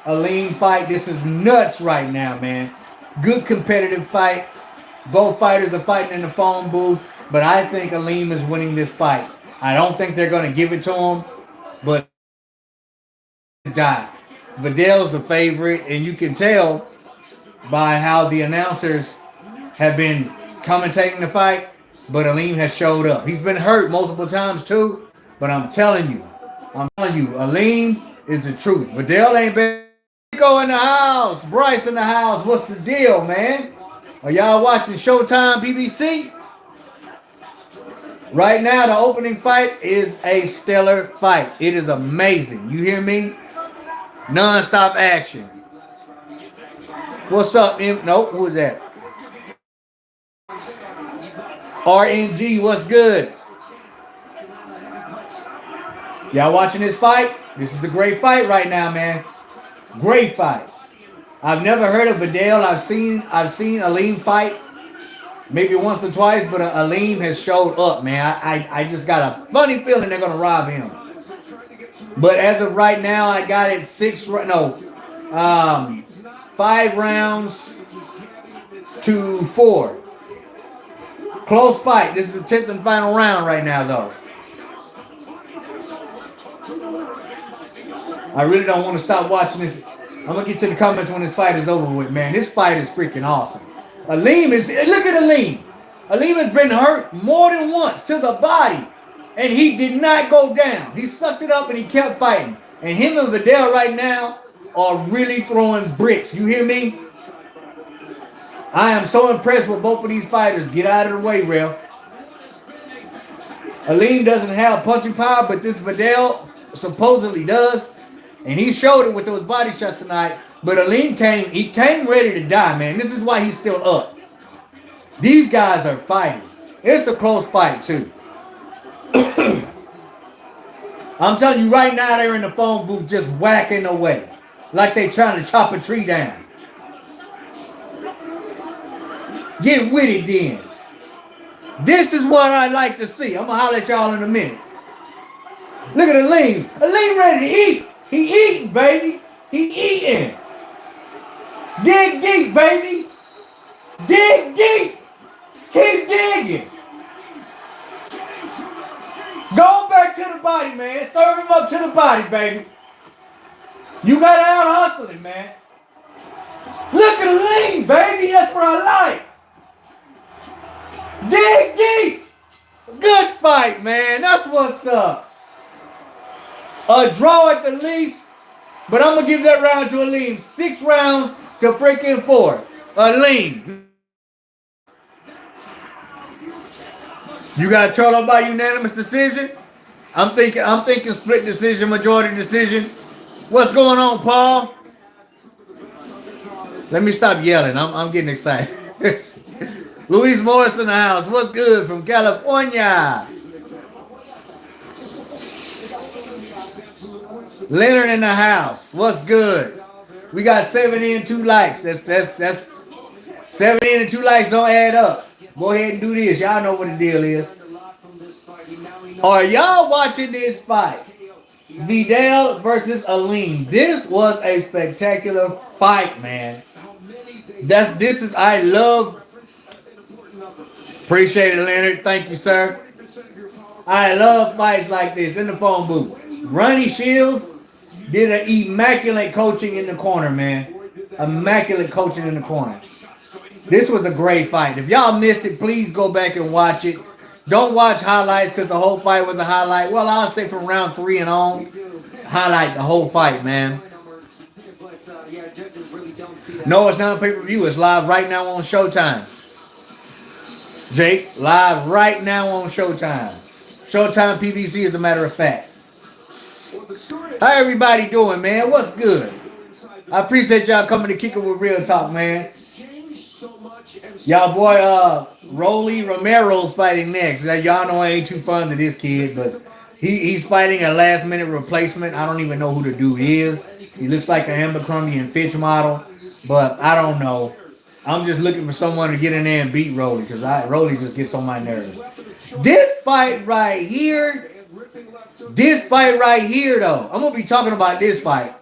Aleem fight. This is nuts right now, man. Good competitive fight. Both fighters are fighting in the phone booth, but I think Aleem is winning this fight. I don't think they're going to give it to him, but die. Vidal's the favorite, and you can tell by how the announcers have been commentating the fight, but Aleem has showed up. He's been hurt multiple times too, but I'm telling you, Aleem is the truth. Vidal ain't been. Rico in the house, Bryce in the house. What's the deal, man? Are y'all watching Showtime BBC? Right now, the opening fight is a stellar fight. It is amazing. You hear me? Non-stop action. What's up, Nope, who is that? RNG, what's good? Y'all watching this fight? This is a great fight right now, man. Great fight. I've never heard of Vidal. I've seen Aleem fight maybe once or twice, but Aleem has showed up, man. I just got a funny feeling they're gonna rob him. But as of right now, I got it 5 rounds to 4. Close fight. This is the 10th and final round right now, though. I really don't want to stop watching this. I'm going to get to the comments when this fight is over with, man. This fight is freaking awesome. Aleem is, look at Aleem. Aleem has been hurt more than once to the body, and he did not go down. He sucked it up and he kept fighting. And him and Vidal right now are really throwing bricks. You hear me? I am so impressed with both of these fighters. Get out of the way, ref. Aleem doesn't have punching power, but this Vidal supposedly does. And he showed it with those body shots tonight. But Aleem came ready to die, man. This is why he's still up. These guys are fighting. It's a close fight, too. I'm telling you right now, they're in the phone booth just whacking away. Like they trying to chop a tree down. Get with it then. This is what I like to see. I'm going to holler at y'all in a minute. Look at Aleem. Aleem ready to eat. He eating, baby. He eating. Dig deep, baby. Dig deep. Keep digging. Go back to the body, man. Serve him up to the body, baby. You got to out hustle him, man. Look at Aleem, baby. That's what I like. Dig deep. Good fight, man. That's what's up. A draw at the least, but I'm going to give that round to Aleem. 6 rounds to freaking 4. Aleem. You got Charlo by unanimous decision? I'm thinking split decision, majority decision. What's going on, Paul? Let me stop yelling. I'm getting excited. Luis Morris in the house. What's good from California? Leonard in the house. What's good? We got 70 and 2 likes. That's 70 and 2 likes don't add up. Go ahead and do this. Y'all know what the deal is. Are y'all watching this fight? Vidal versus Aleem. This was a spectacular fight, man. I love. Appreciate it, Leonard. Thank you, sir. I love fights like this in the phone booth. Ronnie Shields did an immaculate coaching in the corner, man. Immaculate coaching in the corner. This was a great fight. If y'all missed it, please go back and watch it. Don't watch highlights because the whole fight was a highlight. Well, I'll say from round 3 and on, highlight the whole fight, man. No, it's not a pay-per-view. It's live right now on Showtime. Jake, live right now on Showtime. Showtime PBC, as a matter of fact. How everybody doing, man? What's good? I appreciate y'all coming to kick it with Real Talk, man. Y'all boy, Romero's fighting next. Y'all know I ain't too fond of this kid, but he's fighting a last-minute replacement. I don't even know who the dude is. He looks like an Abercrombie and Fitch model, but I don't know. I'm just looking for someone to get in there and beat Rolly because Rolly just gets on my nerves. This fight right here, though, I'm going to be talking about this fight.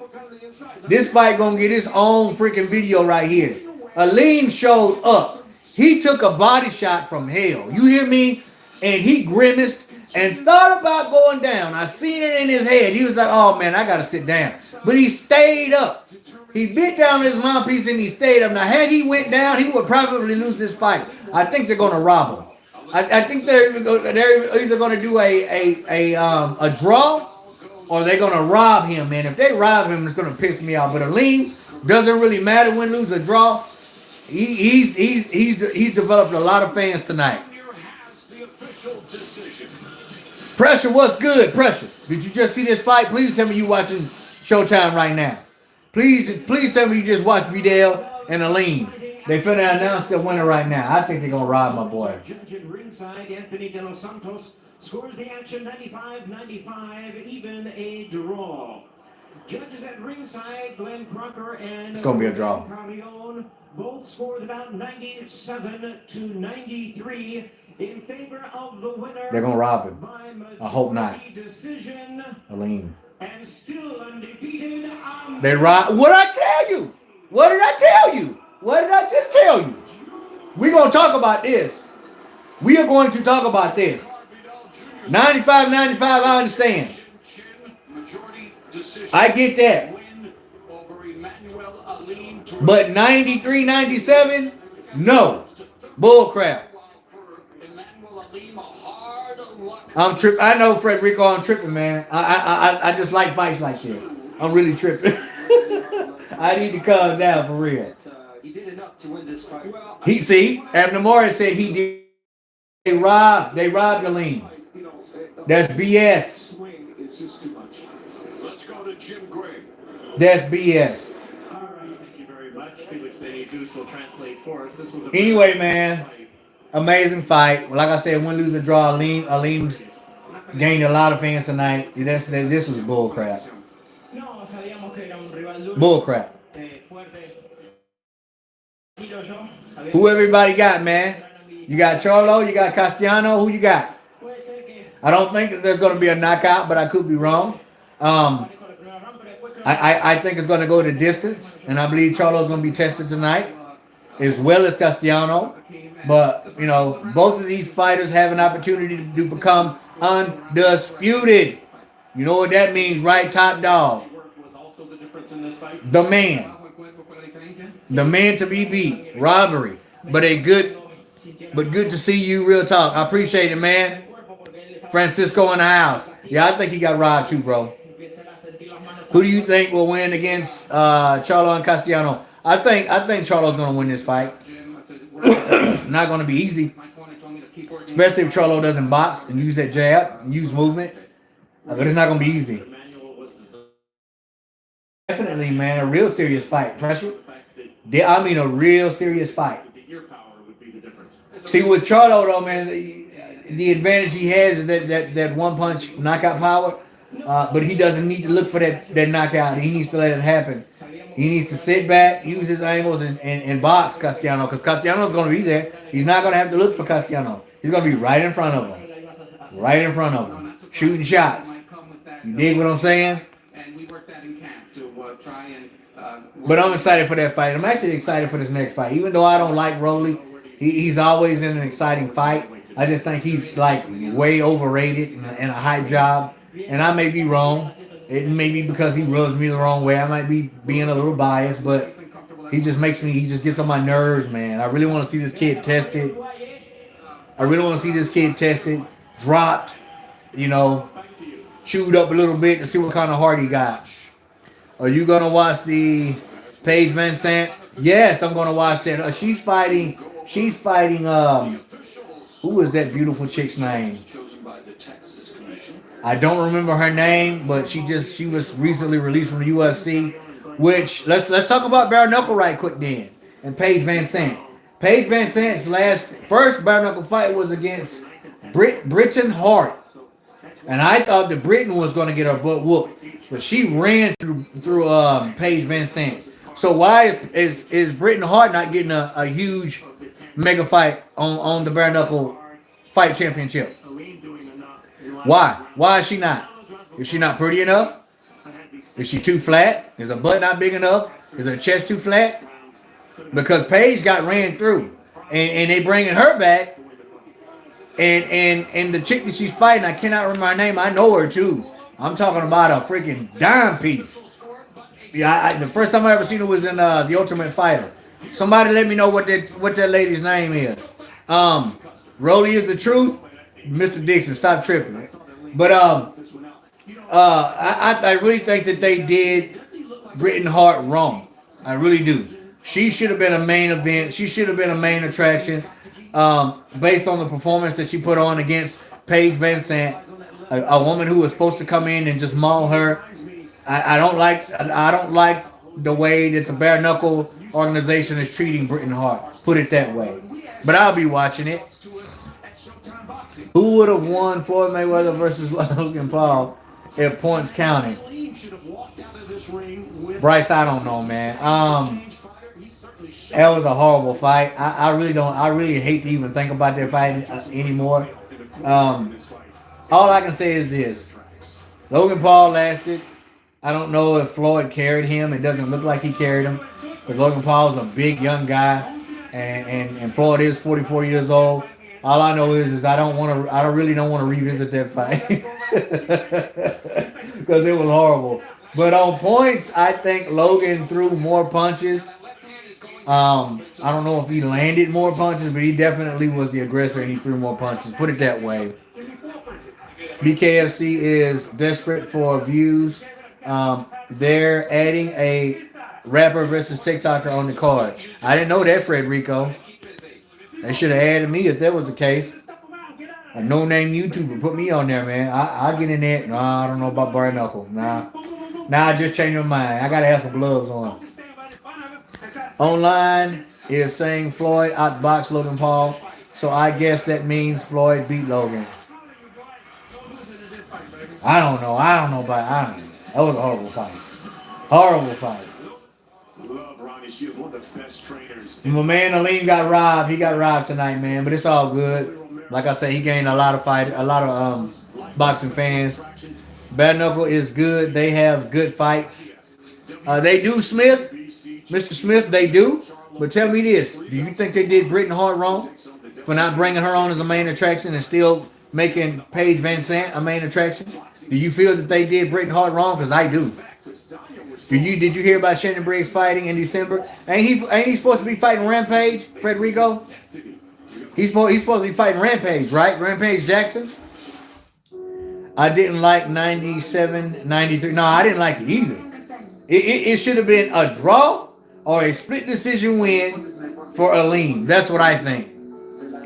This fight gonna get its own freaking video right here. Aleem showed up. He took a body shot from hell. You hear me? And he grimaced and thought about going down. I seen it in his head. He was like, oh man, I gotta sit down. But he stayed up. He bit down his mouthpiece and he stayed up. Now, had he went down, he would probably lose this fight. I think they're gonna rob him. I think they're either gonna do a draw or they're gonna rob him, man. If they rob him, it's gonna piss me off. But Aleem doesn't really matter win, lose, or draw. He's developed a lot of fans tonight. Pressure, what's good? Pressure. Did you just see this fight? Please tell me you watching Showtime right now. Please tell me you just watched Vidal and Aleem. They finna announce the winner right now. I think they're gonna rob my boy. Judge at ringside, Anthony De Los Santos scores the action 95-95, even a draw. Judges at ringside, Glenn Crocker and it's gonna be a draw. Both scored about 97-93 in favor of the winner. They're gonna rob him. I hope not. Decision. Aleem. And still undefeated. They rob. What I tell you? What did I tell you? What did I just tell you? We're gonna talk about this. We are going to talk about this. 95-95, I understand. I get that. But 93-97, no. Bull crap. I'm tripping. I know, Frederico, I'm tripping, man. I just like fights like this. I'm really tripping. I need to calm down for real. He did enough to win this fight. He see, Abner Morris said he did. They robbed Aleem. That's BS. Let's go to Jim Gray. That's BS. All right, thank you very much. Felix De Jesus will translate for us. This was a anyway, man, amazing fight. Like I said, win, lose, or draw. Aleem's gained a lot of fans tonight. This was bull crap. Bull crap. Who everybody got, man? You got Charlo, you got Castano. Who you got? I don't think that there's going to be a knockout, but I could be wrong. I think it's going to go to distance, and I believe Charlo's going to be tested tonight, as well as Castano. But, you know, both of these fighters have an opportunity to become undisputed. You know what that means, right? Top dog. The man. The man to be beat. Robbery. But good to see you, real talk. I appreciate it, man. Francisco in the house. Yeah, I think he got robbed too, bro. Who do you think will win against Charlo and Castano? I think Charlo's gonna win this fight. Not gonna be easy. Especially if Charlo doesn't box and use that jab, and use movement. But it's not gonna be easy. Definitely, man, a real serious fight. Pressure. I mean a real serious fight. See, with Charlo though, man, the advantage he has is that one punch knockout power. But he doesn't need to look for that knockout. He needs to let it happen. He needs to sit back, use his angles, and box Castano. Because Castano's going to be there. He's not going to have to look for Castano. He's going to be right in front of him. Right in front of him. Shooting shots. You dig what I'm saying? But I'm excited for that fight. I'm actually excited for this next fight. Even though I don't like Rolly, he's always in an exciting fight. I just think he's like way overrated and a hype job. And I may be wrong. It may be because he rubs me the wrong way. I might be being a little biased, but he just gets on my nerves, man. I really want to see this kid tested. Dropped, you know, chewed up a little bit to see what kind of heart he got. Are you going to watch the Paige Van Sant? Yes, I'm going to watch that. She's fighting, who is that beautiful chick's name? I don't remember her name, but she was recently released from the UFC. Which let's talk about bare knuckle right quick then. And Paige Van Sant. Paige Van Sant's first bare knuckle fight was against Britain Hart, and I thought that Britain was going to get her butt whooped, but she ran through Paige Van Sant. So why is Britain Hart not getting a huge mega fight on the bare knuckle fight championship? Why? Why is she not? Is she not pretty enough? Is she too flat? Is her butt not big enough? Is her chest too flat? Because Paige got ran through, and they bringing her back, and the chick that she's fighting, I cannot remember her name. I know her too. I'm talking about a freaking dime piece. Yeah, the first time I ever seen her was in The Ultimate Fighter. Somebody let me know what that lady's name is. Rolly is the truth. Mr. Dixon, stop tripping. But I really think that they did Britain Hart wrong. I really do. She should have been a main event. She should have been a main attraction. Based on the performance that she put on against Paige Van Sant, a woman who was supposed to come in and just maul her. I don't like the way that the bare knuckle organization is treating Britain Hart. Put it that way. But I'll be watching it. Who would have won Floyd Mayweather versus Logan Paul if points counted? Bryce, I don't know, man. That was a horrible fight. I really hate to even think about that fight anymore. All I can say is this. Logan Paul lasted. I don't know if Floyd carried him. It doesn't look like he carried him. But Logan Paul's a big young guy. And Floyd is 44 years old. All I know is I really don't want to revisit that fight. Because it was horrible. But on points, I think Logan threw more punches. I don't know if he landed more punches, but he definitely was the aggressor and he threw more punches. Put it that way. BKFC is desperate for views. They're adding a rapper versus TikToker on the card. I didn't know that, Frederico. They should have added me if that was the case. A no-name YouTuber. Put me on there, man. I'll get in there. No, I don't know about bare knuckle. Nah, I just changed my mind. I got to have some gloves on. Online is saying Floyd outboxed Logan Paul. So I guess that means Floyd beat Logan. I don't know. That was a horrible fight. Horrible fight. My man Aleem got robbed. He got robbed tonight, man. But it's all good. Like I said, he gained a lot of boxing fans. Bare knuckle is good. They have good fights. They do Smith. Mr. Smith, they do. But tell me this. Do you think they did Britain Hart wrong for not bringing her on as a main attraction and still making Paige Van Sant a main attraction? Do you feel that they did Britain Hart wrong? Because I do. Did you hear about Shannon Briggs fighting in December? Ain't he supposed to be fighting Rampage, Frederico? He's supposed to be fighting Rampage, right? Rampage Jackson? I didn't like 97, 93. No, I didn't like it either. It should have been a draw or a split decision win for Aleem. That's what I think.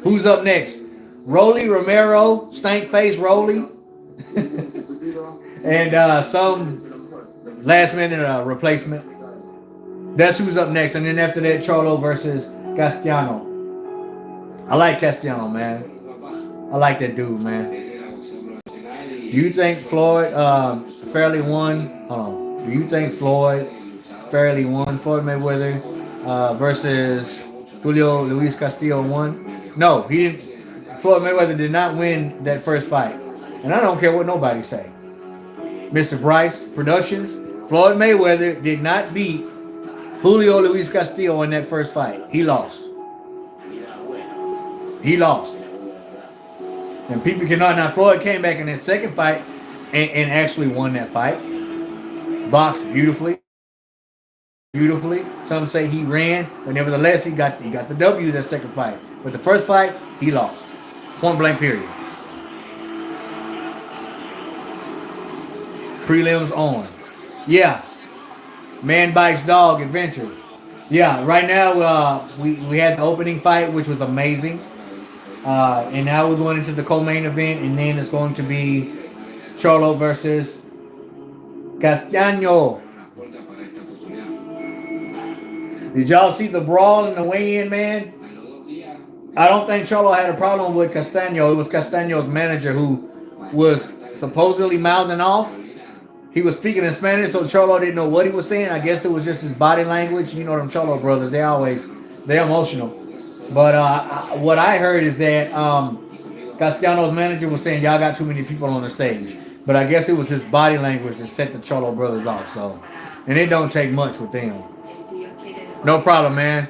Who's up next? Rolly, Romero, stank face Rolly. And some last minute replacement. That's who's up next. And then after that, Charlo versus Castano. I like Castano, man. I like that dude, man. Do you think Floyd fairly won? Hold on. Do you think Floyd fairly won? Floyd Mayweather versus Julio Luis Castillo won? No, he didn't. Floyd Mayweather did not win that first fight. And I don't care what nobody say. Mr. Bryce Productions, Floyd Mayweather did not beat Julio Luis Castillo in that first fight. He lost. He lost. And people cannot. Now, Floyd came back in that second fight and actually won that fight. Boxed beautifully. Beautifully. Some say he ran, but nevertheless, he got the W that second fight. But the first fight, he lost. Point blank period. Prelims on. Yeah. Man Bites Dog Adventures. Yeah, right now we had the opening fight, which was amazing. And now we're going into the co-main event, and then it's going to be Charlo versus Castano. Did y'all see the brawl in the weigh-in, man? I don't think Charlo had a problem with Castano. It was Castano's manager who was supposedly mouthing off. He was speaking in Spanish, so Charlo didn't know what he was saying. I guess it was just his body language. You know them Charlo brothers, they're emotional. But what I heard is that Castano's manager was saying, y'all got too many people on the stage. But I guess it was his body language that set the Charlo brothers off. So, and it don't take much with them. No problem, man.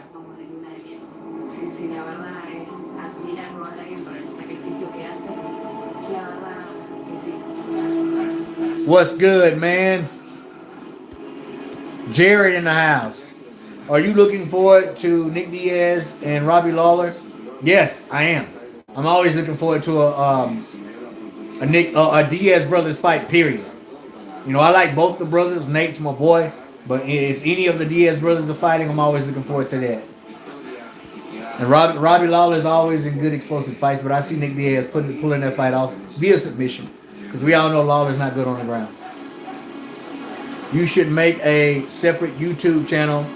What's good, man? Jared in the house. Are you looking forward to Nick Diaz and Robbie Lawler? Yes, I am. I'm always looking forward to a Diaz brothers fight. Period. You know, I like both the brothers. Nate's my boy, but if any of the Diaz brothers are fighting, I'm always looking forward to that. And Robbie Lawler is always in good explosive fights, but I see Nick Diaz pulling that fight off via submission, because we all know Lawler's not good on the ground. You should make a separate YouTube channel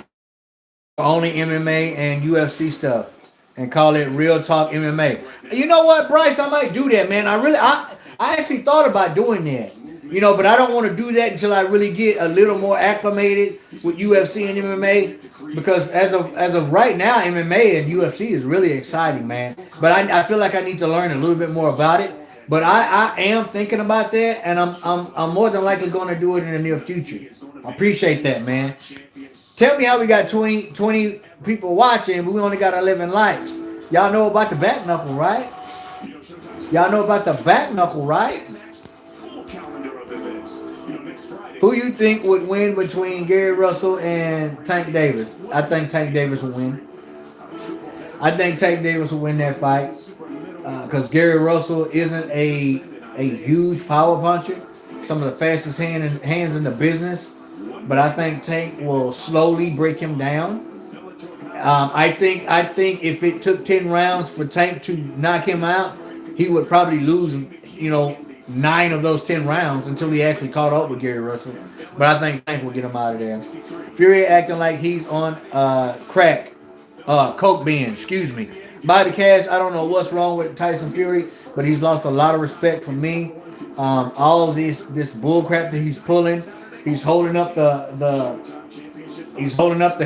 for only MMA and UFC stuff and call it Real Talk MMA. You know what, Bryce? I might do that, man. I actually thought about doing that. You know, but I don't want to do that until I really get a little more acclimated with UFC and MMA, because as of right now, MMA and UFC is really exciting, man. But I feel like I need to learn a little bit more about it. But I am thinking about that, and I'm more than likely going to do it in the near future. I appreciate that, man. Tell me how we got 20 people watching, but we only got 11 likes. Y'all know about the back knuckle, right? Y'all know about the back knuckle, right? Who you think would win between Gary Russell and Tank Davis? I think Tank Davis will win. I think Tank Davis will win that fight because Gary Russell isn't a huge power puncher. Some of the fastest hands in the business. But I think Tank will slowly break him down. I think if it took 10 rounds for Tank to knock him out, he would probably lose, 9 of those 10 rounds until he actually caught up with Gary Russell. But I think Tank will get him out of there. Fury acting like he's on crack. Coke bean, excuse me. Bobby Cash, I don't know what's wrong with Tyson Fury, but he's lost a lot of respect from me. All of this bull crap that he's pulling, he's holding up the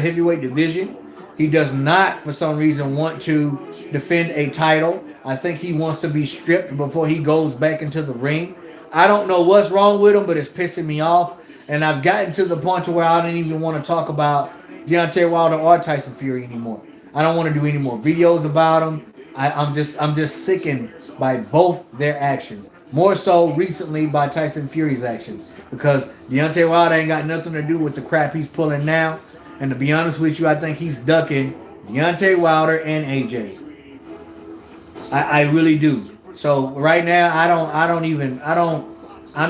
heavyweight division. He does not, for some reason, want to defend a title. I think he wants to be stripped before he goes back into the ring. I don't know what's wrong with him, but it's pissing me off. And I've gotten to the point to where I don't even want to talk about Deontay Wilder or Tyson Fury anymore. I don't want to do any more videos about them. I'm just sickened by both their actions. More so recently by Tyson Fury's actions, because Deontay Wilder ain't got nothing to do with the crap he's pulling now. And to be honest with you, I think he's ducking Deontay Wilder and AJ. I really do. So right now, I'm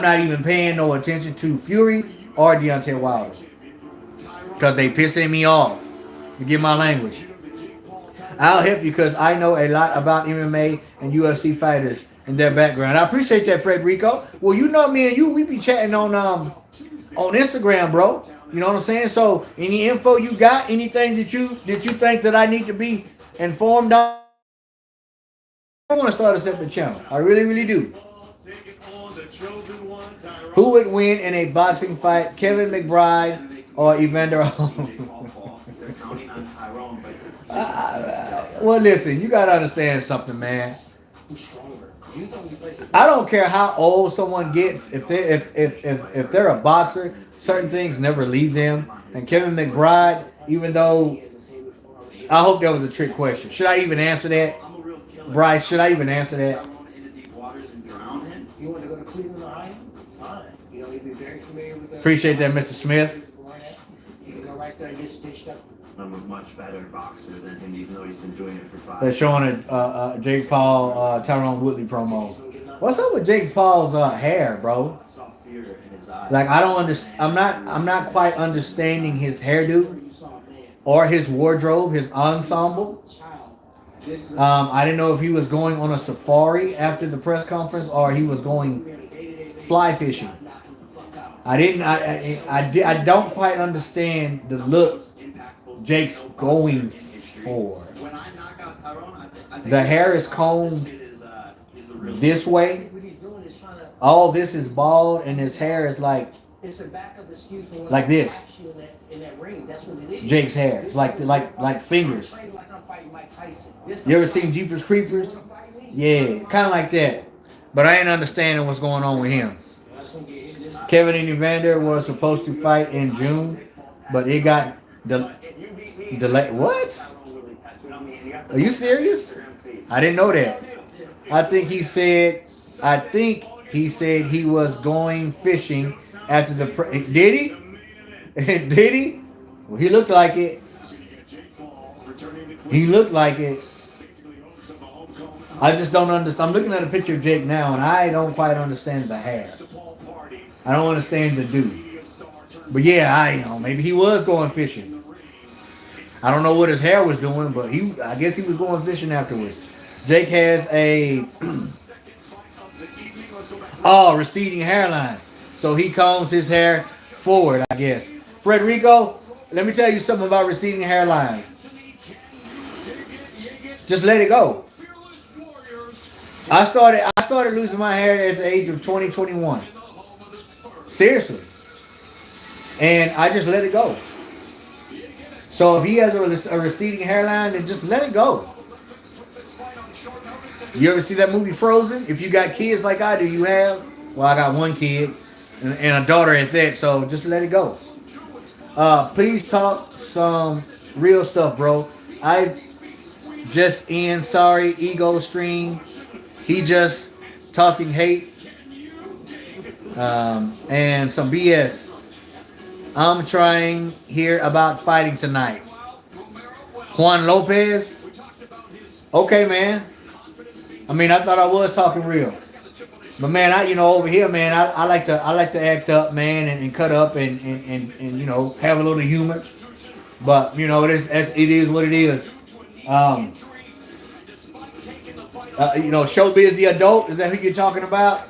not even paying no attention to Fury or Deontay Wilder, because they pissing me off. Forgive my language. I'll help you because I know a lot about MMA and UFC fighters and their background. I appreciate that, Frederico. Well, you know me and you, we be chatting on Instagram, bro. You know what I'm saying? So any info you got, anything that you think that I need to be informed on, I want to start a separate channel. I really, really do. Who would win in a boxing fight, Kevin McBride or Evander Well, listen, you got to understand something, man. I don't care how old someone gets. If they're a boxer, certain things never leave them. And Kevin McBride, even though, I hope that was a trick question. Should I even answer that? Bryce, should I even answer that? You want to go to Cleveland, Ohio? Fine. You'd be very familiar with that. Appreciate that, Mr. Smith. You can go right there and get stitched up. I'm a much better boxer than him, even though he's been doing it for 5 years. They're showing a Jake Paul, Tyrone Woodley promo. What's up with Jake Paul's hair, bro? Like, I don't understand. I'm not quite understanding his hairdo or his wardrobe, his ensemble. I didn't know if he was going on a safari after the press conference or he was going fly fishing. I don't quite understand the look Jake's going for. The hair is combed this way. All this is bald and his hair is like this. Jake's hair. It's like fingers. You ever seen Jeepers Creepers? Yeah, kind of like that. But I ain't understanding what's going on with him. Kevin and Evander was supposed to fight in June, but it got delayed. What? Are you serious? I didn't know that. I think he said he was going fishing after the. Did he? Did he? Well, he looked like it. He looked like it. I just don't understand. I'm looking at a picture of Jake now, and I don't quite understand the hair. I don't understand the dude. But yeah, maybe he was going fishing. I don't know what his hair was doing, but I guess he was going fishing afterwards. Jake has a receding hairline, so he combs his hair forward, I guess. Frederico, let me tell you something about receding hairlines. Just let it go. I started losing my hair at the age of 20, 21. Seriously. And I just let it go. So if he has a receding hairline, then just let it go. You ever see that movie Frozen? If you got kids like I do, you have. Well, I got one kid and a daughter at that, so just let it go. Please talk some real stuff, bro. I just in sorry ego stream. He just talking hate and some BS. I'm trying here about fighting tonight. Juan Lopez. Okay, man. I mean, I thought I was talking real, but man, over here, man, I like to act up, man, and cut up and have a little humor. But it is what it is. Showbiz the adult, is that who you're talking about?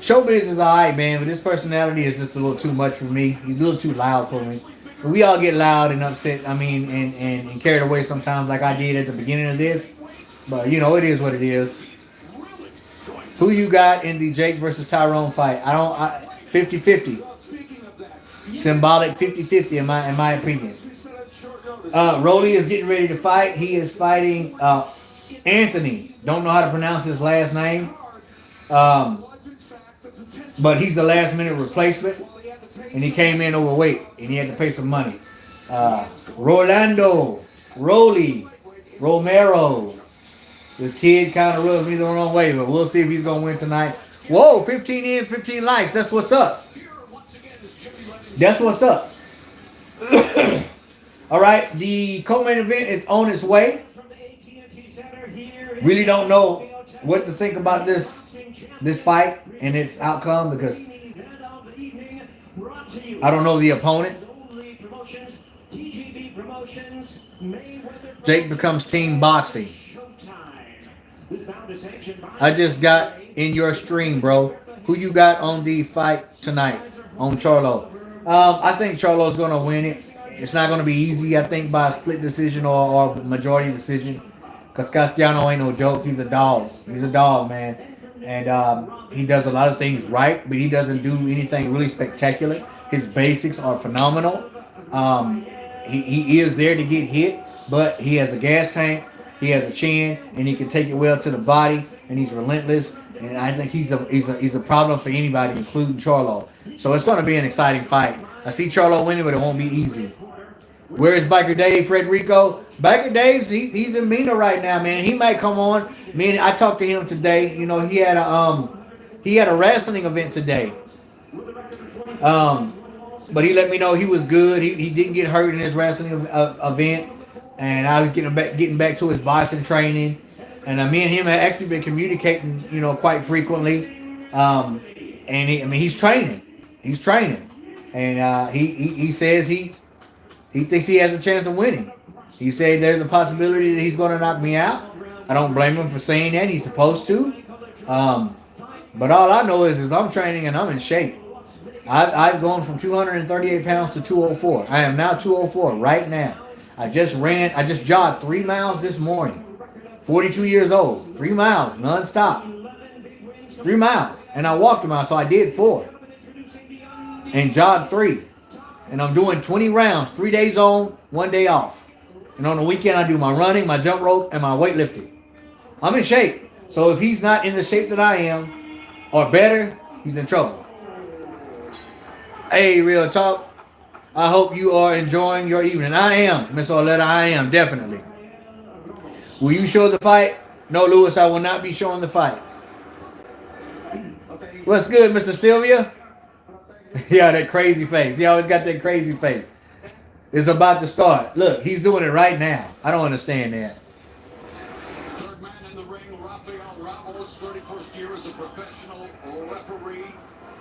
Showbiz is alright, man, but his personality is just a little too much for me. He's a little too loud for me. We all get loud and upset, and carried away sometimes like I did at the beginning of this. But, it is what it is. Who you got in the Jake versus Tyrone fight? 50-50. Symbolic 50-50 in my opinion. Rolly is getting ready to fight. He is fighting Anthony. Don't know how to pronounce his last name. But he's a last minute replacement. And he came in overweight. And he had to pay some money. Romero. This kid kind of rubs me the wrong way, but we'll see if he's going to win tonight. Whoa, 15 in, 15 likes. That's what's up. That's what's up. All right, the co-main event is on its way. Really don't know what to think about this fight and its outcome because I don't know the opponent. Jake becomes team boxing. I just got in your stream, bro. Who you got on the fight tonight on Charlo? I think Charlo's going to win it. It's not going to be easy, I think, by a split decision or majority decision. Because Castano ain't no joke. He's a dog. He's a dog, man. And he does a lot of things right, but he doesn't do anything really spectacular. His basics are phenomenal. He is there to get hit, but he has a gas tank. He has a chin, and he can take it well to the body, and he's relentless. And I think he's a problem for anybody, including Charlo. So it's going to be an exciting fight. I see Charlo winning, but it won't be easy. Where is Biker Dave, Frederico? Biker Dave's he's in Mina right now, man. He might come on. I talked to him today. He had a wrestling event today. But he let me know he was good. He didn't get hurt in his wrestling event. And I was getting back to his boxing training. And me and him have actually been communicating, quite frequently. And he's training. He's training. And he says he thinks he has a chance of winning. He said there's a possibility that he's going to knock me out. I don't blame him for saying that. He's supposed to. But all I know is I'm training and I'm in shape. I've gone from 238 pounds to 204. I am now 204 right now. I just jogged 3 miles this morning. 42 years old. 3 miles, non-stop. 3 miles. And I walked a mile, so I did 4. And jogged 3. And I'm doing 20 rounds, 3 days on, 1 day off. And on the weekend, I do my running, my jump rope, and my weightlifting. I'm in shape. So if he's not in the shape that I am, or better, He's in trouble. Hey, real talk. I hope you are enjoying your evening. I am, Miss Orletta. I am, definitely. Will you show the fight? No, Lewis, I will not be showing the fight. What's good, Mr. Sylvia? Yeah, that crazy face. He always got that crazy face. It's about to start. Look, he's doing it right now. I don't understand that. Third man in the ring, Rafael Ramos, 31st year as a professional referee.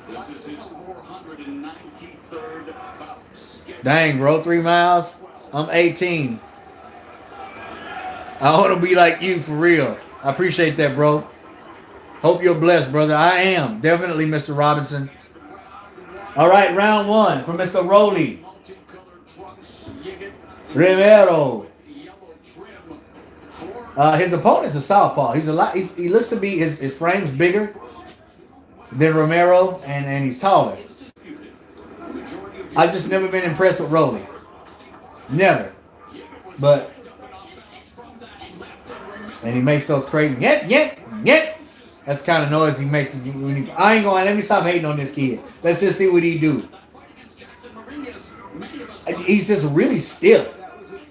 This is his 493rd bout. Dang, bro, 3 miles. I'm 18. I want to be like you for real. I appreciate that, bro. Hope you're blessed, brother. I am. Definitely, Mr. Robinson. All right, round 1 for Mr. Rowley. Romero. His opponent's a southpaw. He's a lot. He looks to be his frame's bigger than Romero, and he's taller. I've just never been impressed with Rowley. Never. But and he makes those crazy yet. That's the kind of noise he makes. I ain't going. Let me stop hating on this kid. Let's just see what he do. He's just really stiff,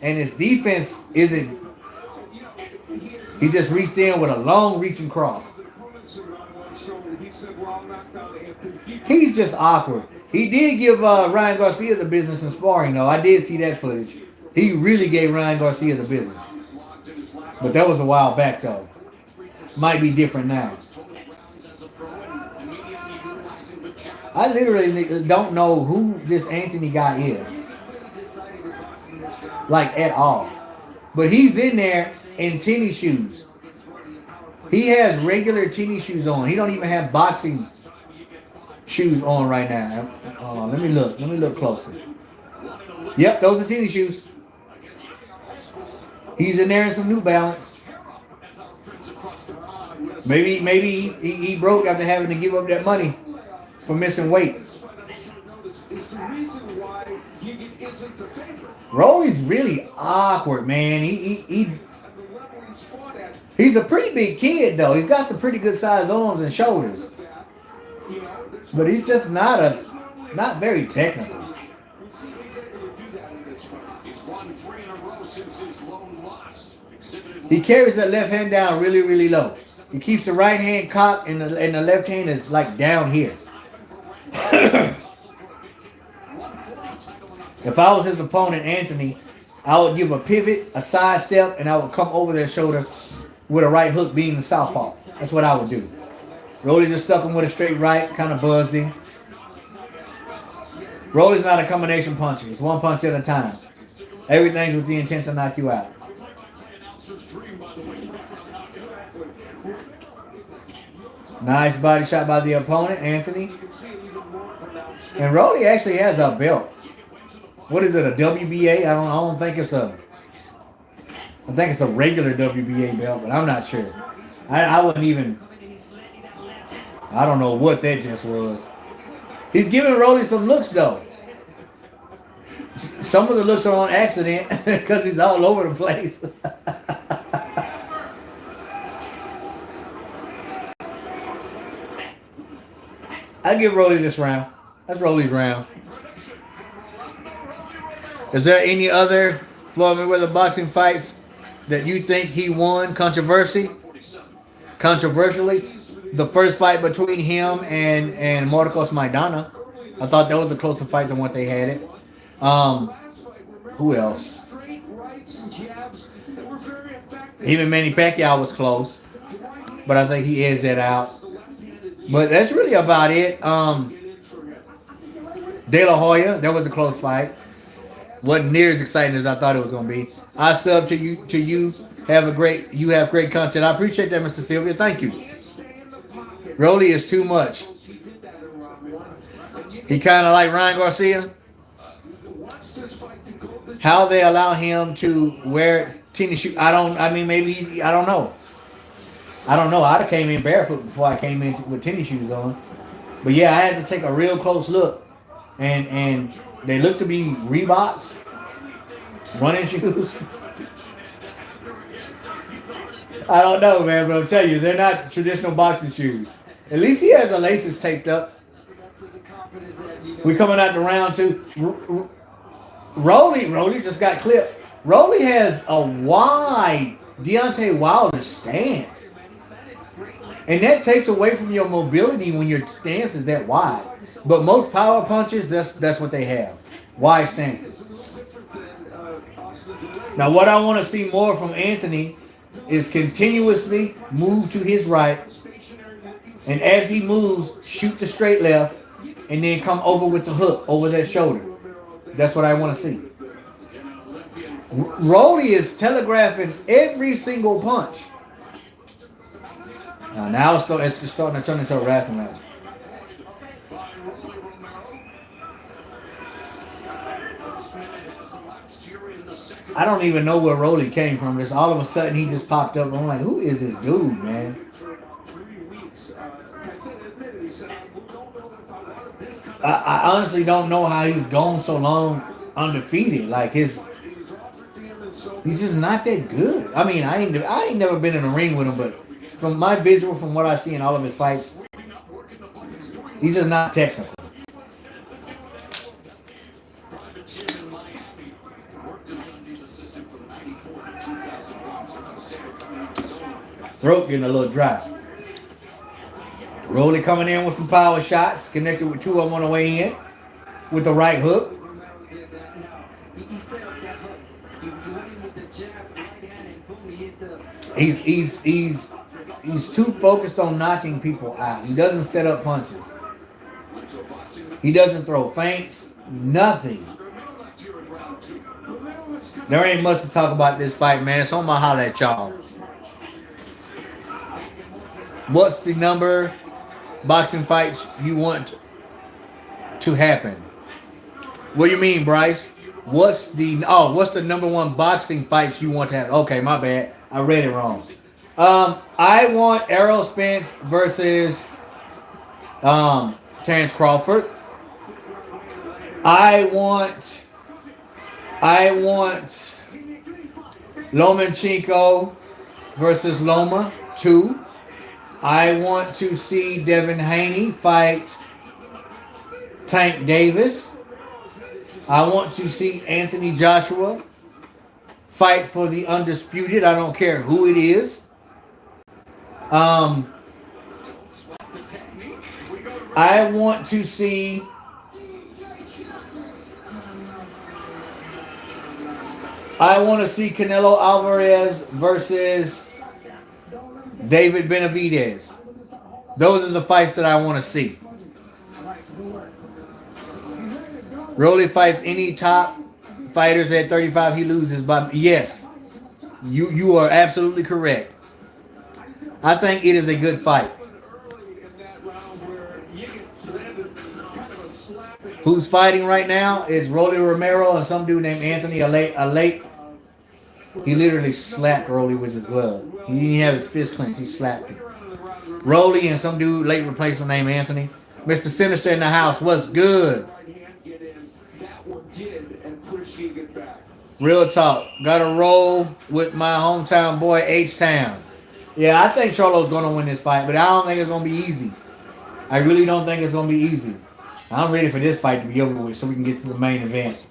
and his defense isn't. He just reached in with a long reaching cross. He's just awkward. He did give Ryan Garcia the business in sparring, though. I did see that footage. He really gave Ryan Garcia the business. But that was a while back, though. Might be different now. I literally don't know who this Anthony guy is. Like, at all. But he's in there in tennis shoes. He has regular tennis shoes on. He don't even have boxing shoes on right now. Let me look. Let me look closer. Yep, those are tennis shoes. He's in there in some New Balance. Maybe he broke after having to give up that money for missing weight. Rolly's really awkward, man. He's a pretty big kid, though. He's got some pretty good sized arms and shoulders. But he's just not very technical. He carries that left hand down really, really low. He keeps the right hand cocked and the left hand is like down here. If I was his opponent, Anthony, I would give a pivot, a side step, and I would come over their shoulder with a right hook being the southpaw. That's what I would do. Rolly just stuck him with a straight right, kind of buzzed him. Rolly's not a combination puncher. It's one punch at a time. Everything's with the intent to knock you out. Nice body shot by the opponent, Anthony. And Rolly actually has a belt. What is it, a WBA? I don't think it's a... I think it's a regular WBA belt, but I'm not sure. I wouldn't even... I don't know what that just was. He's giving Rolly some looks, though. Some of the looks are on accident because he's all over the place. I give Rolly this round. That's Rolly's round. Is there any other Floyd Mayweather boxing fights that you think he won controversially? The first fight between him and Marcos Maidana. I thought that was a closer fight than what they had it. Who else? Even Manny Pacquiao was close, but I think he edged that out. But that's really about it. De La Hoya, that was a close fight. Wasn't near as exciting as I thought it was going to be. I sub to you. You have great content. I appreciate that, Mr. Sylvia. Thank you. Rolly is too much. He kind of like Ryan Garcia. How they allow him to wear tennis shoes? I don't know. I'd have came in barefoot before I came in with tennis shoes on. But yeah, I had to take a real close look. And they look to be Reeboks, running shoes. I don't know, man, but I'll tell you, they're not traditional boxing shoes. At least he has the laces taped up. We coming out to round 2. Rolly just got clipped. Rolly has a wide Deontay Wilder stance. And that takes away from your mobility when your stance is that wide. But most power punchers, that's what they have. Wide stances. Now what I want to see more from Anthony is continuously move to his right. And as he moves, shoot the straight left. And then come over with the hook over that shoulder. That's what I want to see. Rolly is telegraphing every single punch. Now it's just starting to turn into a wrestling match. I don't even know where Rolly came from. Just all of a sudden he just popped up. I'm like, who is this dude, man? I honestly don't know how he's gone so long undefeated. Like he's just not that good. I mean, I ain't never been in a ring with him, but from my visual, from what I see in all of his fights, he's just not technical. Throat getting a little dry. Rolly coming in with some power shots, connected with 2 of them on the way in, with the right hook. He's too focused on knocking people out. He doesn't set up punches. He doesn't throw feints. Nothing. There ain't much to talk about this fight, man. So I'm gonna holler at y'all. What's the number boxing fights you want to happen? What do you mean, Bryce? What's the number 1 boxing fights you want to have? Okay, my bad. I read it wrong. I want Errol Spence versus Terrence Crawford. I want Lomachenko versus Loma 2. I want to see Devin Haney fight Tank Davis. I want to see Anthony Joshua fight for the undisputed. I don't care who it is. I want to see Canelo Alvarez versus David Benavidez. Those are the fights that I want to see. Rolly fights any top fighters at 35. He loses by... Yes. You are absolutely correct. I think it is a good fight. Who's fighting right now is Rolly Romero and some dude named Anthony. A late. He literally slapped Rolly with his glove. He didn't even have his fist clenched. He slapped him. Rolly and some dude, late replacement named Anthony. Mr. Sinister in the house. What's good? Real talk. Got to roll with my hometown boy, H-Town. Yeah, I think Charlo's going to win this fight, but I don't think it's going to be easy. I really don't think it's going to be easy. I'm ready for this fight to be over with so we can get to the main event.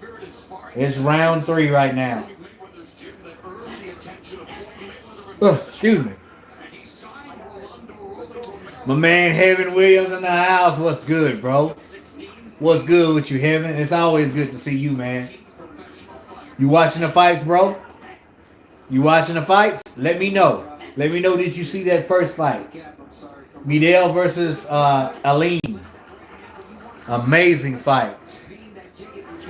It's round 3 right now. Excuse me. My man, Heaven Williams in the house. What's good, bro? What's good with you, Heaven? It's always good to see you, man. You watching the fights, bro? You watching the fights? Let me know. Let me know, did you see that first fight? Vidal versus Aline. Amazing fight.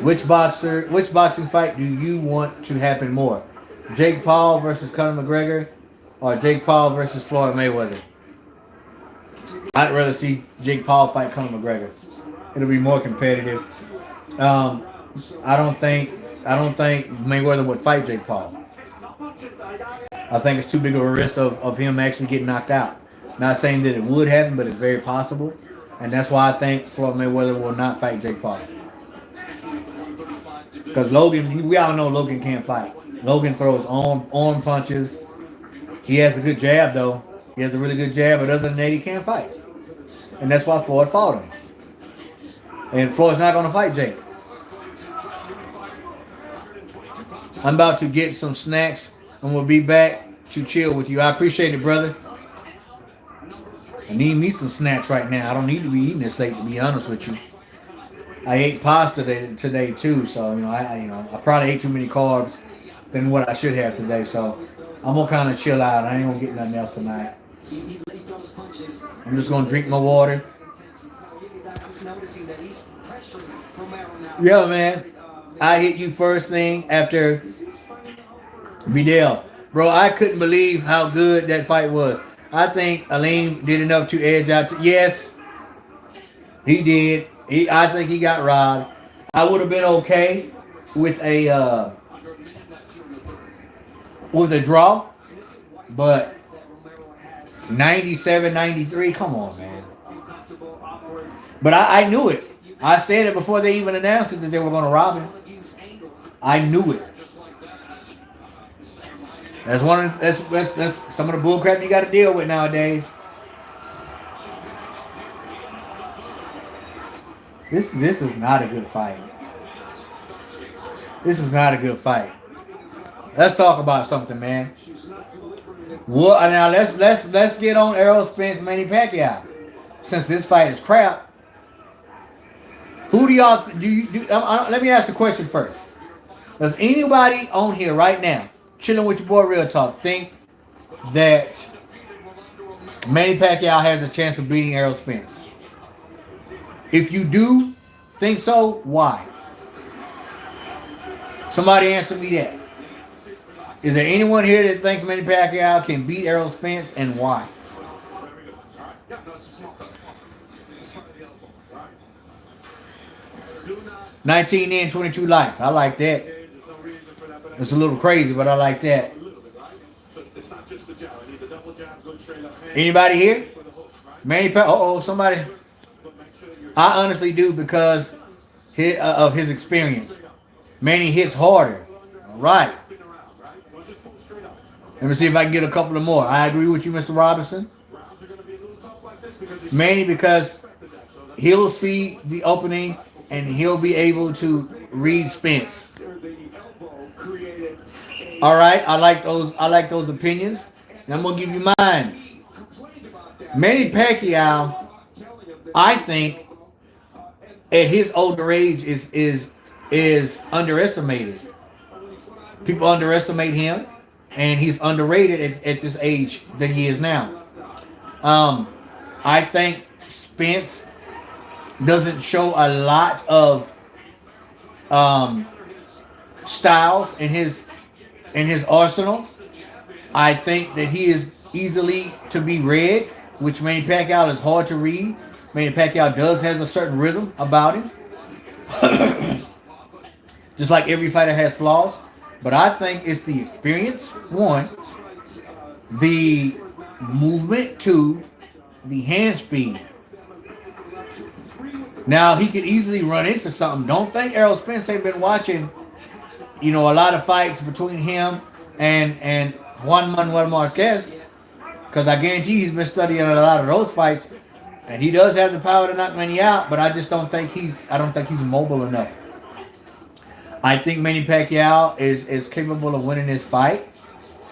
Which boxing fight do you want to happen more? Jake Paul versus Conor McGregor or Jake Paul versus Floyd Mayweather? I'd rather see Jake Paul fight Conor McGregor. It'll be more competitive. I don't think Mayweather would fight Jake Paul. I think it's too big of a risk of him actually getting knocked out. Not saying that it would happen, but it's very possible. And that's why I think Floyd Mayweather will not fight Jake Paul. Because Logan, we all know Logan can't fight. Logan throws arm punches. He has a good jab, though. He has a really good jab, but other than that, he can't fight. And that's why Floyd fought him. And Floyd's not going to fight Jake. I'm about to get some snacks and we'll be back to chill with you. I appreciate it, brother. I need me some snacks right now. I don't need to be eating this late, to be honest with you. I ate pasta today too, so I probably ate too many carbs than what I should have today. So I'm gonna kind of chill out. I ain't gonna get nothing else tonight. I'm just gonna drink my water. Yeah, man. I hit you first thing after Vidal. Bro, I couldn't believe how good that fight was. I think Aleem did enough to edge out. Yes, he did. I think he got robbed. I would have been okay with a draw, but 97-93, come on, man. But I knew it. I said it before they even announced it that they were going to rob him. I knew it. That's that's some of the bullcrap you got to deal with nowadays. This is not a good fight. This is not a good fight. Let's talk about something, man. What now? Let's get on Errol Spence, Manny Pacquiao. Since this fight is crap, who do y'all let me ask the question first. Does anybody on here right now, chilling with your boy Real Talk, think that Manny Pacquiao has a chance of beating Errol Spence? If you do think so, why? Somebody answer me that. Is there anyone here that thinks Manny Pacquiao can beat Errol Spence, and why? 19 in, 22 likes. I like that. It's a little crazy, but I like that. Anybody here? Manny Pacquiao? Somebody. I honestly do, because of his experience. Manny hits harder. All right. Let me see if I can get a couple of more. I agree with you, Mr. Robinson. Manny, because he'll see the opening and he'll be able to read Spence. All right, I like those opinions. And I'm gonna give you mine. Manny Pacquiao, I think, at his older age is underestimated. People underestimate him, and he's underrated at this age that he is now. I think Spence doesn't show a lot of styles in his arsenal. I think that he is easily to be read, which Manny Pacquiao is hard to read. Manny Pacquiao does have a certain rhythm about him. Just like every fighter has flaws. But I think it's the experience, one, the movement, two, the hand speed. Now, he could easily run into something. Don't think Errol Spence ain't been watching, a lot of fights between him and Juan Manuel Marquez, because I guarantee he's been studying a lot of those fights, and he does have the power to knock Manny out, but I just don't think he's mobile enough. I think Manny Pacquiao is capable of winning this fight,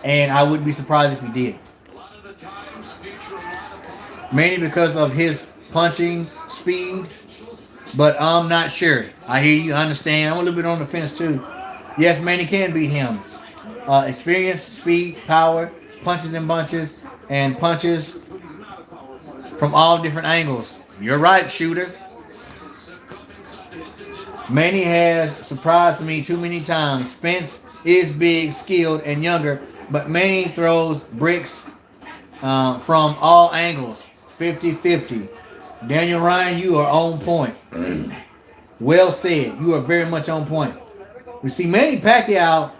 and I wouldn't be surprised if he did. Mainly because of his punching speed, but I'm not sure. I hear you, I understand. I'm a little bit on the fence too. Yes, Manny can beat him. Experience, speed, power, punches and bunches, and punches from all different angles. You're right, shooter. Manny has surprised me too many times. Spence is big, skilled, and younger, but Manny throws bricks from all angles. 50-50. Daniel Ryan, you are on point. Well said. You are very much on point. You see, Manny Pacquiao,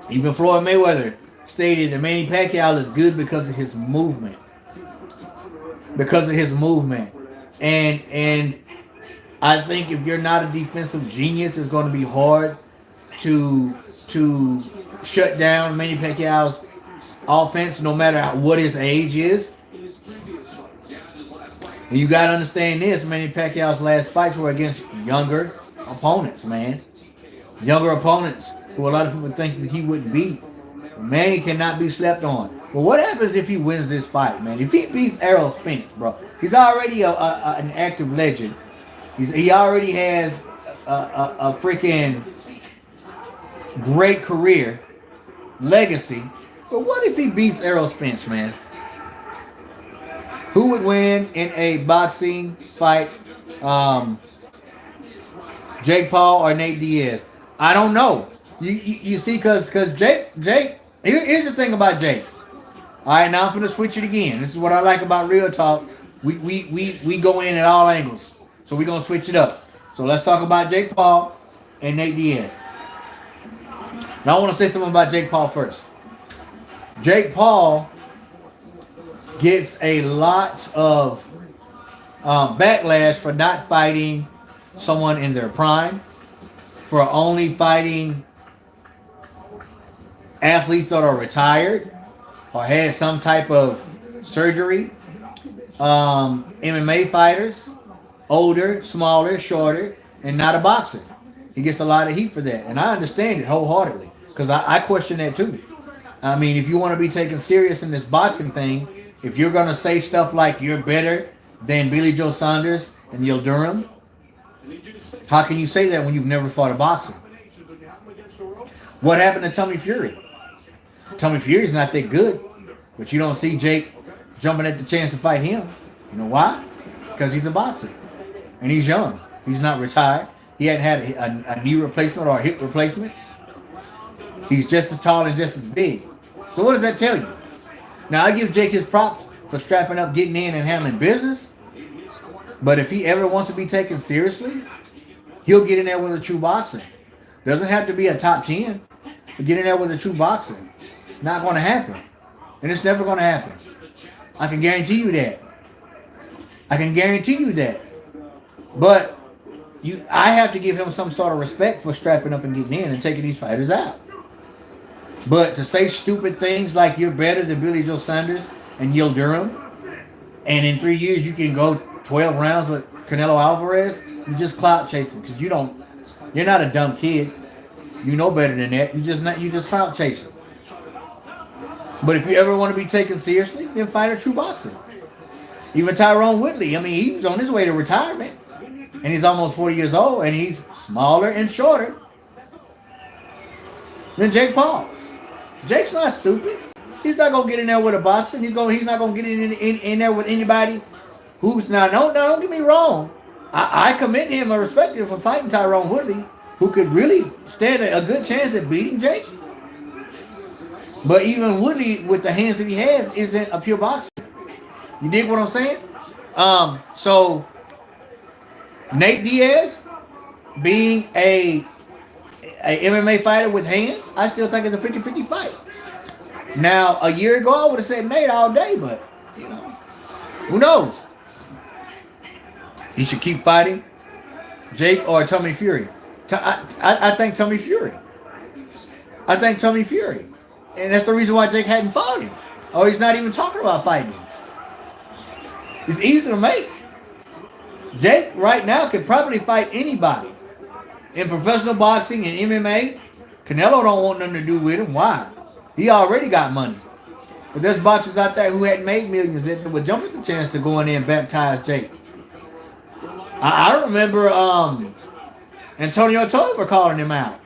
even Floyd Mayweather stated that Manny Pacquiao is good because of his movement. And I think if you're not a defensive genius, it's going to be hard to shut down Manny Pacquiao's offense, no matter what his age is. And you got to understand this, Manny Pacquiao's last fights were against younger opponents, man. Younger opponents who a lot of people think that he wouldn't beat. Manny cannot be slept on. But what happens if he wins this fight, man? If he beats Errol Spence, bro, he's already an active legend. He already has a freaking great career, legacy. But what if he beats Errol Spence, man? Who would win in a boxing fight? Jake Paul or Nate Diaz? I don't know. You see, because Jake, here's the thing about Jake. All right, now I'm finna switch it again. This is what I like about Real Talk. We go in at all angles. So we're going to switch it up. So let's talk about Jake Paul and Nate Diaz. Now I want to say something about Jake Paul first. Jake Paul gets a lot of backlash for not fighting someone in their prime, for only fighting athletes that are retired or had some type of surgery. MMA fighters, older, smaller, shorter, and not a boxer. He gets a lot of heat for that. And I understand it wholeheartedly because I question that too. I mean, if you want to be taken serious in this boxing thing, if you're going to say stuff like you're better than Billy Joe Saunders and Yildirim, how can you say that when you've never fought a boxer? What happened to Tommy Fury? Tommy Fury's not that good, but you don't see Jake jumping at the chance to fight him. You know why? Because he's a boxer. And he's young. He's not retired. He hadn't had a knee replacement or a hip replacement. He's just as tall and just as big. So what does that tell you? Now, I give Jake his props for strapping up, getting in, and handling business. But if he ever wants to be taken seriously, he'll get in there with a true boxer. Doesn't have to be a top 10. But get in there with a true boxer. Not going to happen. And it's never going to happen. I can guarantee you that. I can guarantee you that. But I have to give him some sort of respect for strapping up and getting in and taking these fighters out. But to say stupid things like you're better than Billy Joe Saunders and Yildirim, and in 3 years you can go 12 rounds with Canelo Alvarez, you're just clout chasing because you're not a dumb kid. You know better than that. You just clout chasing. But if you ever want to be taken seriously, then fight a true boxer. Even Tyrone Woodley, I mean, he was on his way to retirement. And he's almost 40 years old, and he's smaller and shorter than Jake Paul. Jake's not stupid. He's not going to get in there with a boxer. He's not going to get in there with anybody who's not. No, don't get me wrong. I commend him and respect him for fighting Tyrone Woodley, who could really stand a good chance at beating Jake. But even Woodley, with the hands that he has, isn't a pure boxer. You dig what I'm saying? So Nate Diaz being a MMA fighter with hands, I still think it's a 50-50 fight. Now, a year ago, I would have said Nate all day, but, you know, who knows? He should keep fighting Jake or Tommy Fury. I think Tommy Fury. I think Tommy Fury. And that's the reason why Jake hadn't fought him. Or he's not even talking about fighting him. It's easy to make. Jake right now could probably fight anybody. In professional boxing and MMA, Canelo don't want nothing to do with him. Why? He already got money. But there's boxers out there who hadn't made millions that would jump at the chance to go in there and baptize Jake. I remember Antonio Tolliver calling him out.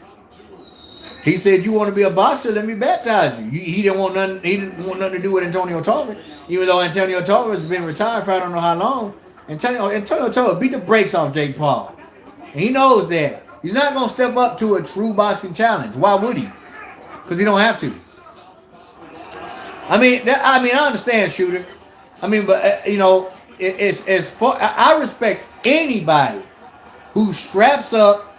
He said, "You want to be a boxer? Let me baptize you." He didn't want nothing. He didn't want nothing to do with Antonio Tolliver, even though Antonio Tolliver has been retired for I don't know how long. Antonio Tolliver beat the brakes off Jake Paul, and he knows that he's not going to step up to a true boxing challenge. Why would he? Because he don't have to. I understand, Shooter. But I respect anybody who straps up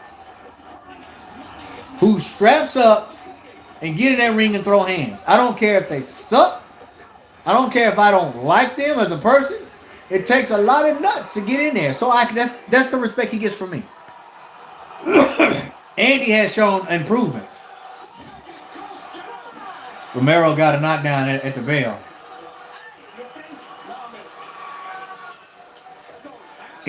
and get in that ring and throw hands. I don't care if they suck. I don't care if I don't like them as a person. It takes a lot of nuts to get in there. So that's the respect he gets from me. And he has shown improvements. Romero got a knockdown at the bell.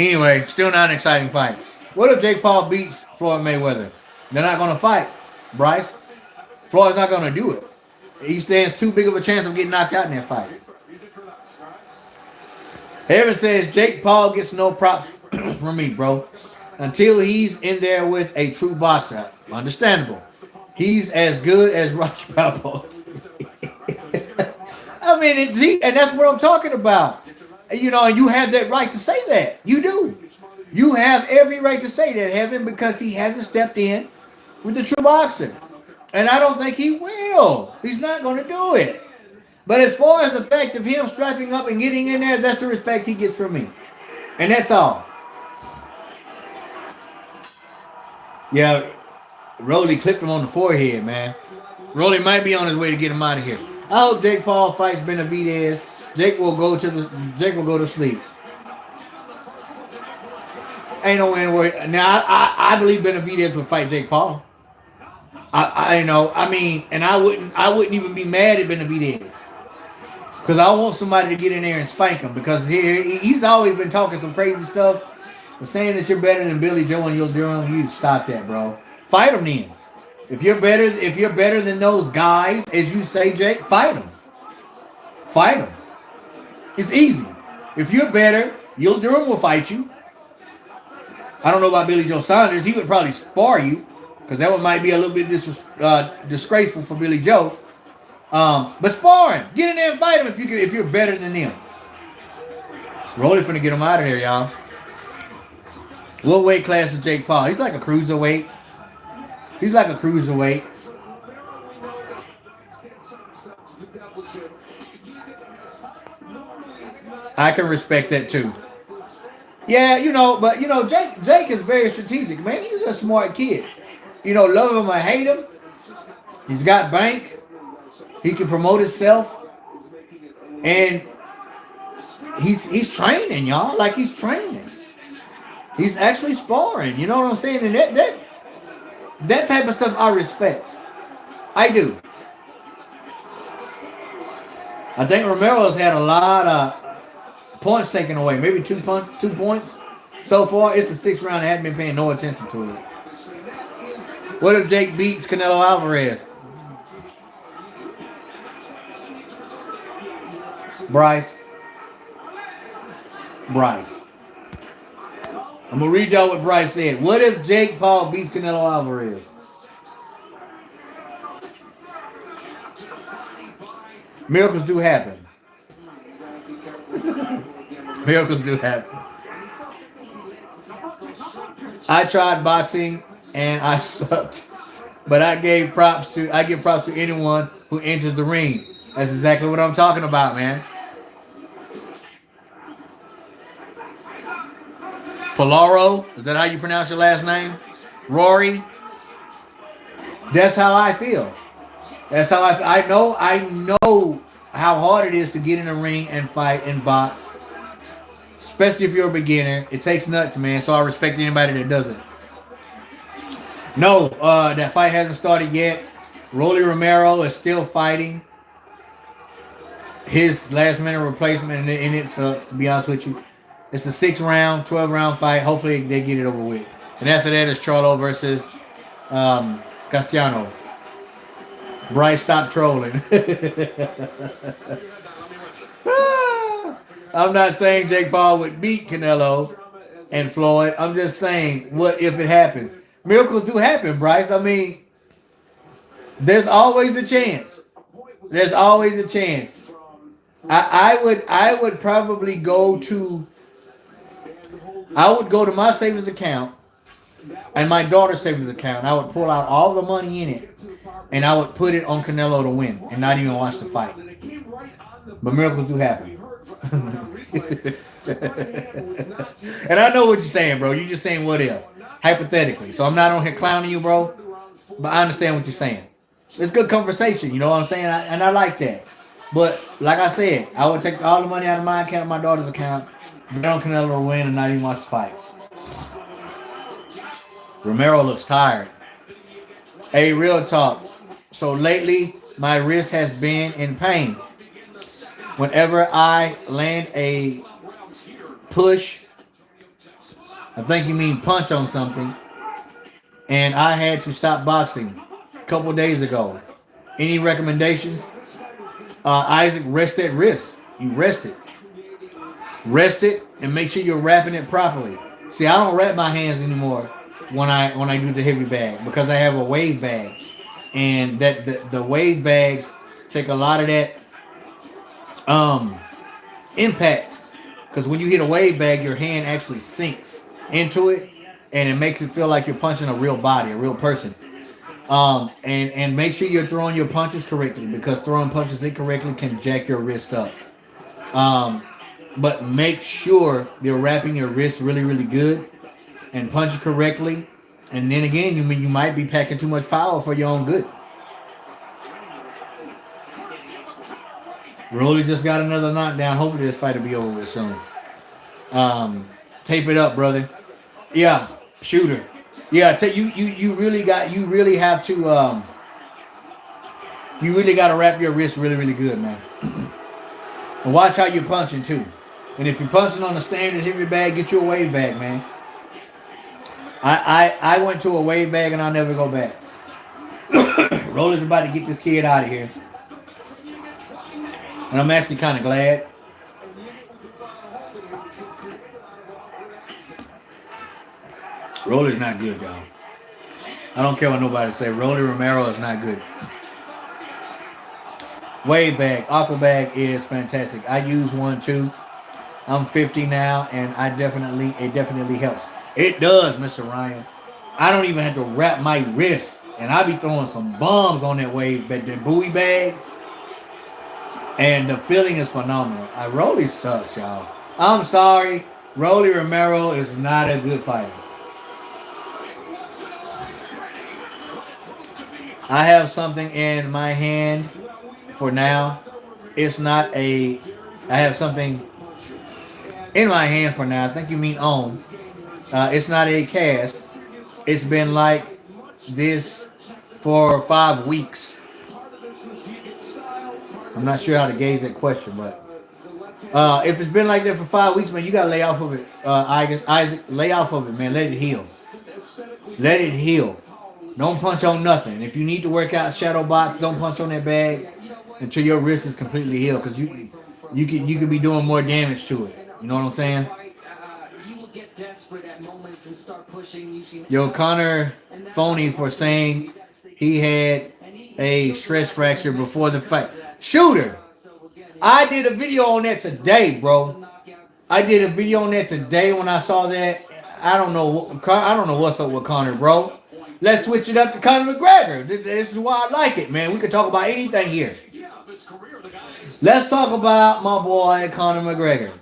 Anyway, still not an exciting fight. What if Jake Paul beats Floyd Mayweather? They're not going to fight, Bryce. Floyd's not going to do it. He stands too big of a chance of getting knocked out in that fight. Evan says Jake Paul gets no props from me, bro. Until he's in there with a true boxer. Understandable. He's as good as Rocky Balboa. I mean, and that's what I'm talking about. You know, and you have that right to say that. You do. You have every right to say that, Heaven, because he hasn't stepped in with the true boxer. And I don't think he will. He's not going to do it. But as far as the fact of him strapping up and getting in there, that's the respect he gets from me. And that's all. Yeah, Rolly clipped him on the forehead, man. Rolly might be on his way to get him out of here. I hope Jake Paul fights Benavidez. Jake will go to sleep. Ain't no way in the world. Now I believe Benavidez would fight Jake Paul. I know. I mean, and I wouldn't even be mad at Benavidez. Because I want somebody to get in there and spank him. Because he's always been talking some crazy stuff. But saying that you're better than Billy Joe and you'll do him, you stop that, bro. Fight him then. If you're better than those guys, as you say, Jake, fight them. Fight them. It's easy. If you're better, Yul Durham will fight you. I don't know about Billy Joe Saunders. He would probably spar you, because that one might be a little bit disgraceful for Billy Joe. But spar him. Get in there and fight him if you're better than them. Rolly finna get him out of there, y'all. What weight class is Jake Paul? He's like a cruiserweight. I can respect that too. Yeah, but Jake is very strategic, man. He's a smart kid. Love him or hate him. He's got bank. He can promote himself. And he's training, y'all. Like, he's training. He's actually sparring. You know what I'm saying? And that type of stuff I respect. I do. I think Romero's had a lot of points taken away. Maybe 2 points. So far, it's the 6th round. I hadn't been paying no attention to it. What if Jake beats Canelo Alvarez? Bryce. I'm going to read y'all what Bryce said. What if Jake Paul beats Canelo Alvarez? Miracles do happen. Miracles do happen. I tried boxing and I sucked. But I give props to anyone who enters the ring. That's exactly what I'm talking about, man. Polaro, is that how you pronounce your last name? Rory. That's how I feel. I know how hard it is to get in the ring and fight and box. Especially if you're a beginner. It takes nuts, man. So I respect anybody that does it. No, that fight hasn't started yet. Rolly Romero is still fighting. His last minute replacement, and it sucks, to be honest with you. It's a 6-round, 12-round fight. Hopefully they get it over with. And after that is Charlo versus Castano. Bryce, stop trolling. I'm not saying Jake Paul would beat Canelo and Floyd. I'm just saying, what if it happens? Miracles do happen, Bryce. I mean, there's always a chance. There's always a chance. I would probably go to my savings account and my daughter's savings account. I would pull out all the money in it and I would put it on Canelo to win and not even watch the fight. But miracles do happen. And I know what you're saying, bro. You're just saying what if. Hypothetically. So I'm not on here clowning you, bro. But I understand what you're saying. It's good conversation, you know what I'm saying? And I like that. But like I said, I would take all the money out of my account, my daughter's account, bet on Canelo to win and not even watch the fight. Romero looks tired. Hey, real talk. So lately, my wrist has been in pain. Whenever I land a push I think you mean punch on something. And I had to stop boxing a couple days ago. Any recommendations? Isaac, rest that wrist. You rest it. Rest it and make sure you're wrapping it properly. See, I don't wrap my hands anymore when I do the heavy bag because I have a wave bag. And that the wave bags take a lot of that impact. Because when you hit a wave bag, your hand actually sinks into it, and it makes it feel like you're punching a real body, a real person. And make sure you're throwing your punches correctly, because throwing punches incorrectly can jack your wrist up. But make sure you're wrapping your wrist really, really good and punching correctly. And then again, you might be packing too much power for your own good. Rolly just got another knockdown. Hopefully this fight will be over with soon. Tape it up, brother. Yeah, shooter. Yeah, you really have to you really got to wrap your wrist really, really good, man. And watch how you're punching too. And if you're punching on a standard heavy bag, get you a wave bag, man. I went to a wave bag and I'll never go back. Roller's about to get this kid out of here. And I'm actually kind of glad. Roller's not good, y'all. I don't care what nobody say. Romero is not good. Wave bag, aqua bag is fantastic. I use one too. I'm 50 now, and it definitely helps. It does, Mr. Ryan. I don't even have to wrap my wrist, and I be throwing some bombs on that wave bag, that buoy bag, and the feeling is phenomenal. Rolly sucks, y'all. I'm sorry. Rolly Romero is not a good fighter. I have something in my hand for now. I have something in my hand for now. I think you mean on. It's not a cast. It's been like this for 5 weeks. I'm not sure how to gauge that question, but if it's been like that for 5 weeks, man, you gotta lay off of it. Isaac, lay off of it, man. Let it heal. Let it heal. Don't punch on nothing. If you need to work out shadow box, don't punch on that bag until your wrist is completely healed, because you could be doing more damage to it. You know what I'm saying? Yo, Conor phony for saying he had a stress fracture before the fight. Shooter, I did a video on that today, bro. I did a video on that today when I saw that. I don't know what's up with Conor, bro. Let's switch it up to Conor McGregor. This is why I like it, man. We could talk about anything here. Let's talk about my boy Conor McGregor.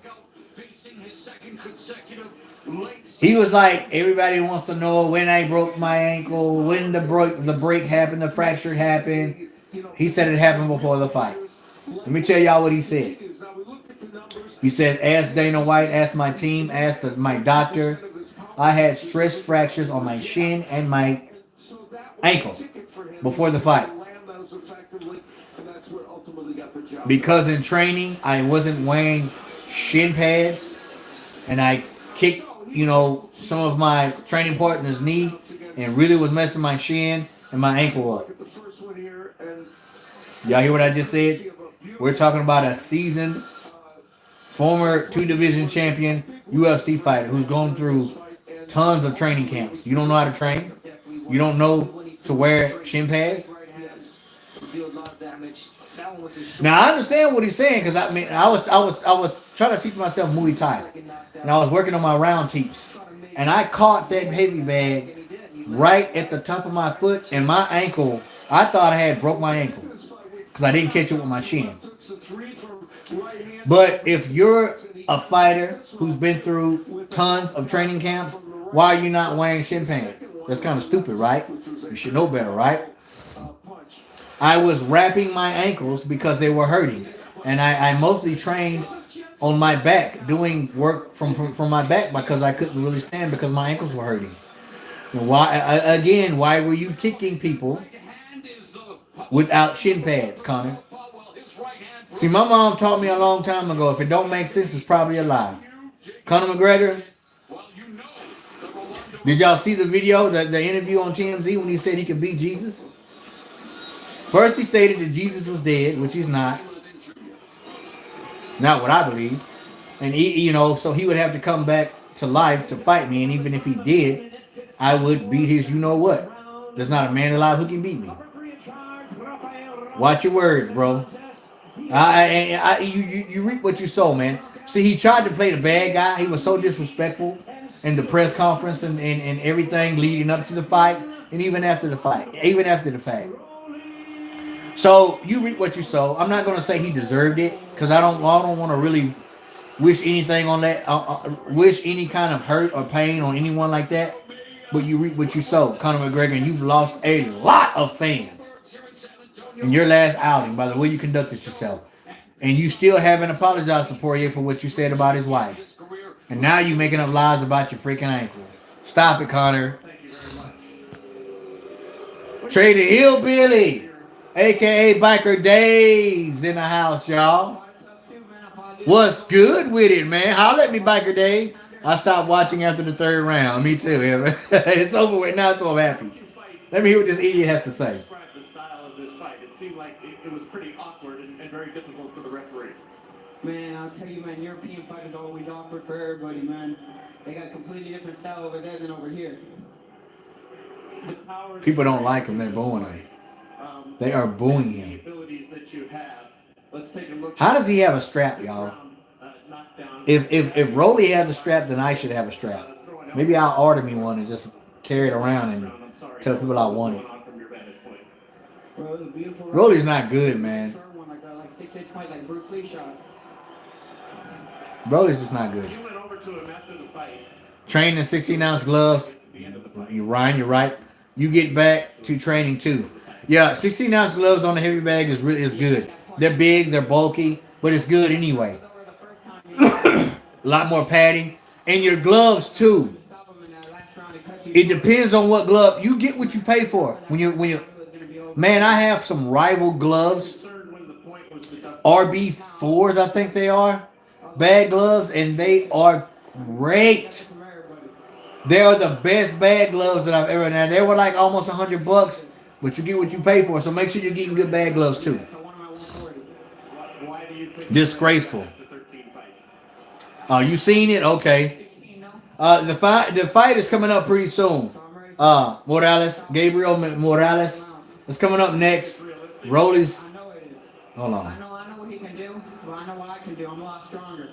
He was like, everybody wants to know when I broke my ankle, when the break happened, the fracture happened. He said it happened before the fight. Let me tell y'all what he said. He said, ask Dana White, ask my team, ask my doctor. I had stress fractures on my shin and my ankle before the fight. Because in training, I wasn't wearing shin pads, and I kicked, some of my training partner's knee and really was messing my shin and my ankle up. Y'all hear what I just said? We're talking about a seasoned, former 2-division champion UFC fighter who's gone through tons of training camps. You don't know how to train? You don't know to wear shin pads? Now I understand what he's saying, because I was trying to teach myself Muay Thai, and I was working on my round teeps, and I caught that heavy bag right at the top of my foot, and my ankle. I thought I had broke my ankle because I didn't catch it with my shin. But if you're a fighter who's been through tons of training camps, why are you not wearing shin pads? That's kind of stupid, right? You should know better, right? I was wrapping my ankles because they were hurting. And I mostly trained on my back, doing work from my back, because I couldn't really stand because my ankles were hurting. And why were you kicking people without shin pads, Conor? See, my mom taught me a long time ago, if it don't make sense, it's probably a lie. Conor McGregor, Did y'all see the video, the interview on TMZ when he said he could beat Jesus? First, he stated that Jesus was dead, which he's not. Not what I believe. And he, so he would have to come back to life to fight me. And even if he did, I would beat his you-know-what. There's not a man alive who can beat me. Watch your words, bro. You reap what you sow, man. See, he tried to play the bad guy. He was so disrespectful in the press conference and everything leading up to the fight, and even after the fight, even after the fact. So you reap what you sow. I'm not gonna say he deserved it because I don't want to really wish anything on that. Wish any kind of hurt or pain on anyone like that. But you reap what you sow, Conor McGregor, and you've lost a lot of fans in your last outing by the way you conducted yourself. And you still haven't apologized to Poirier for what you said about his wife. And now you're making up lies about your freaking ankle. Stop it, Conor. Traded Hillbilly, a.k.a. Biker Dave's in the house, y'all. What's good with it, man? Holla at me, Biker Dave. I stopped watching after the third round. Me too, man. It's over with now, so I'm happy. Let me hear what this idiot has to say. Describe the style of this fight. It seemed like it was pretty awkward and very difficult for the referee. Man, I'll tell you, man, European fight is always awkward for everybody, man. They got a completely different style over there than over here. People don't like him. They're booing him. They are booing him. How does he have a strap, y'all? If Rolly has a strap, then I should have a strap. Maybe I'll order me one and just carry it around and tell people I want it. Rolly's not good, man. Rolly's just not good. Training in 16-ounce gloves. You're right. You get back to training too. Yeah, 16-ounce gloves on the heavy bag is good. They're big, they're bulky, but it's good anyway. A lot more padding. And your gloves too. It depends on what glove. You get what you pay for. When you man, I have some rival gloves. RB4s, I think they are. Bag gloves, and they are great. They are the best bag gloves that I've ever had. They were like almost $100, but you get what you pay for. So make sure you're getting good bag gloves too. Disgraceful. You seen it? Okay. The fight is coming up pretty soon. Gabriel Morales is coming up next. Rolly's. Hold on. I know what he can do, but I know what I can do. I'm a lot stronger.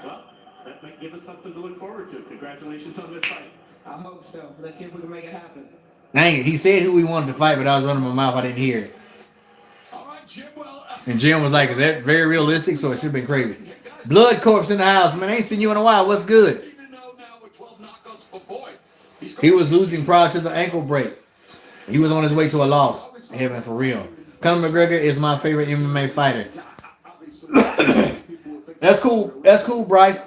Well, that might give us something to look forward to. Congratulations on this fight. I hope so. Let's see if we can make it happen. Dang it. He said who he wanted to fight, but I was running my mouth. I didn't hear it. And Jim was like, is that very realistic? So it should have been crazy. Blood Corpse in the house, man. I ain't seen you in a while. What's good? He was losing prior to the ankle break. He was on his way to a loss. Heaven for real. Conor McGregor is my favorite MMA fighter. That's cool, Bryce.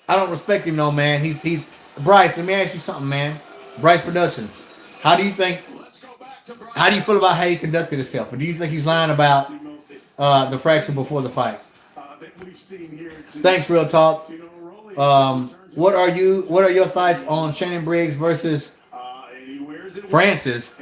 I don't respect him, no, man. He's Bryce. Let me ask you something, man. Bryce Productions. How do you feel about how he conducted himself? Or do you think he's lying about the fracture before the fight? Thanks, Real Talk. What are your thoughts on Shannon Briggs versus Francis?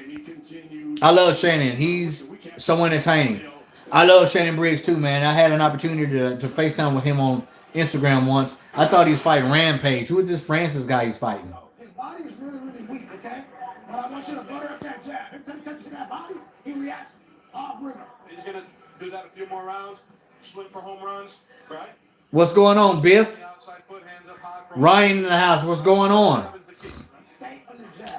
I love Shannon. He's so entertaining. I love Shannon Briggs too, man. I had an opportunity to FaceTime with him on Instagram once. I thought he was fighting Rampage. Who is this Francis guy he's fighting? His body is really, really weak, okay? But I want you to butter up that jab. Every time he touches that body, he reacts off rhythm. He's going to do that a few more rounds, swing for home runs, right? What's going on, Biff? Ryan in the house. What's going on?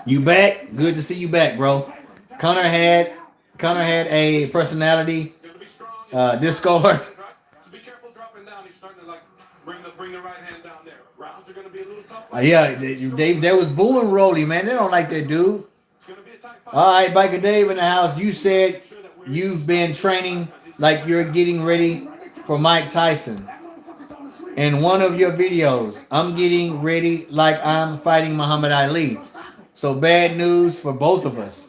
You back? Good to see you back, bro. Conor had a personality discord. Be careful dropping down. He's starting to like bring the right hand down there. Rounds are going to be a little tough. Yeah, they was booing Rolly, man. They don't like that dude. It's going to be a tight fight. All right, Biker Dave in the house. You said you've been training like you're getting ready for Mike Tyson. In one of your videos, I'm getting ready like I'm fighting Muhammad Ali. So bad news for both of us.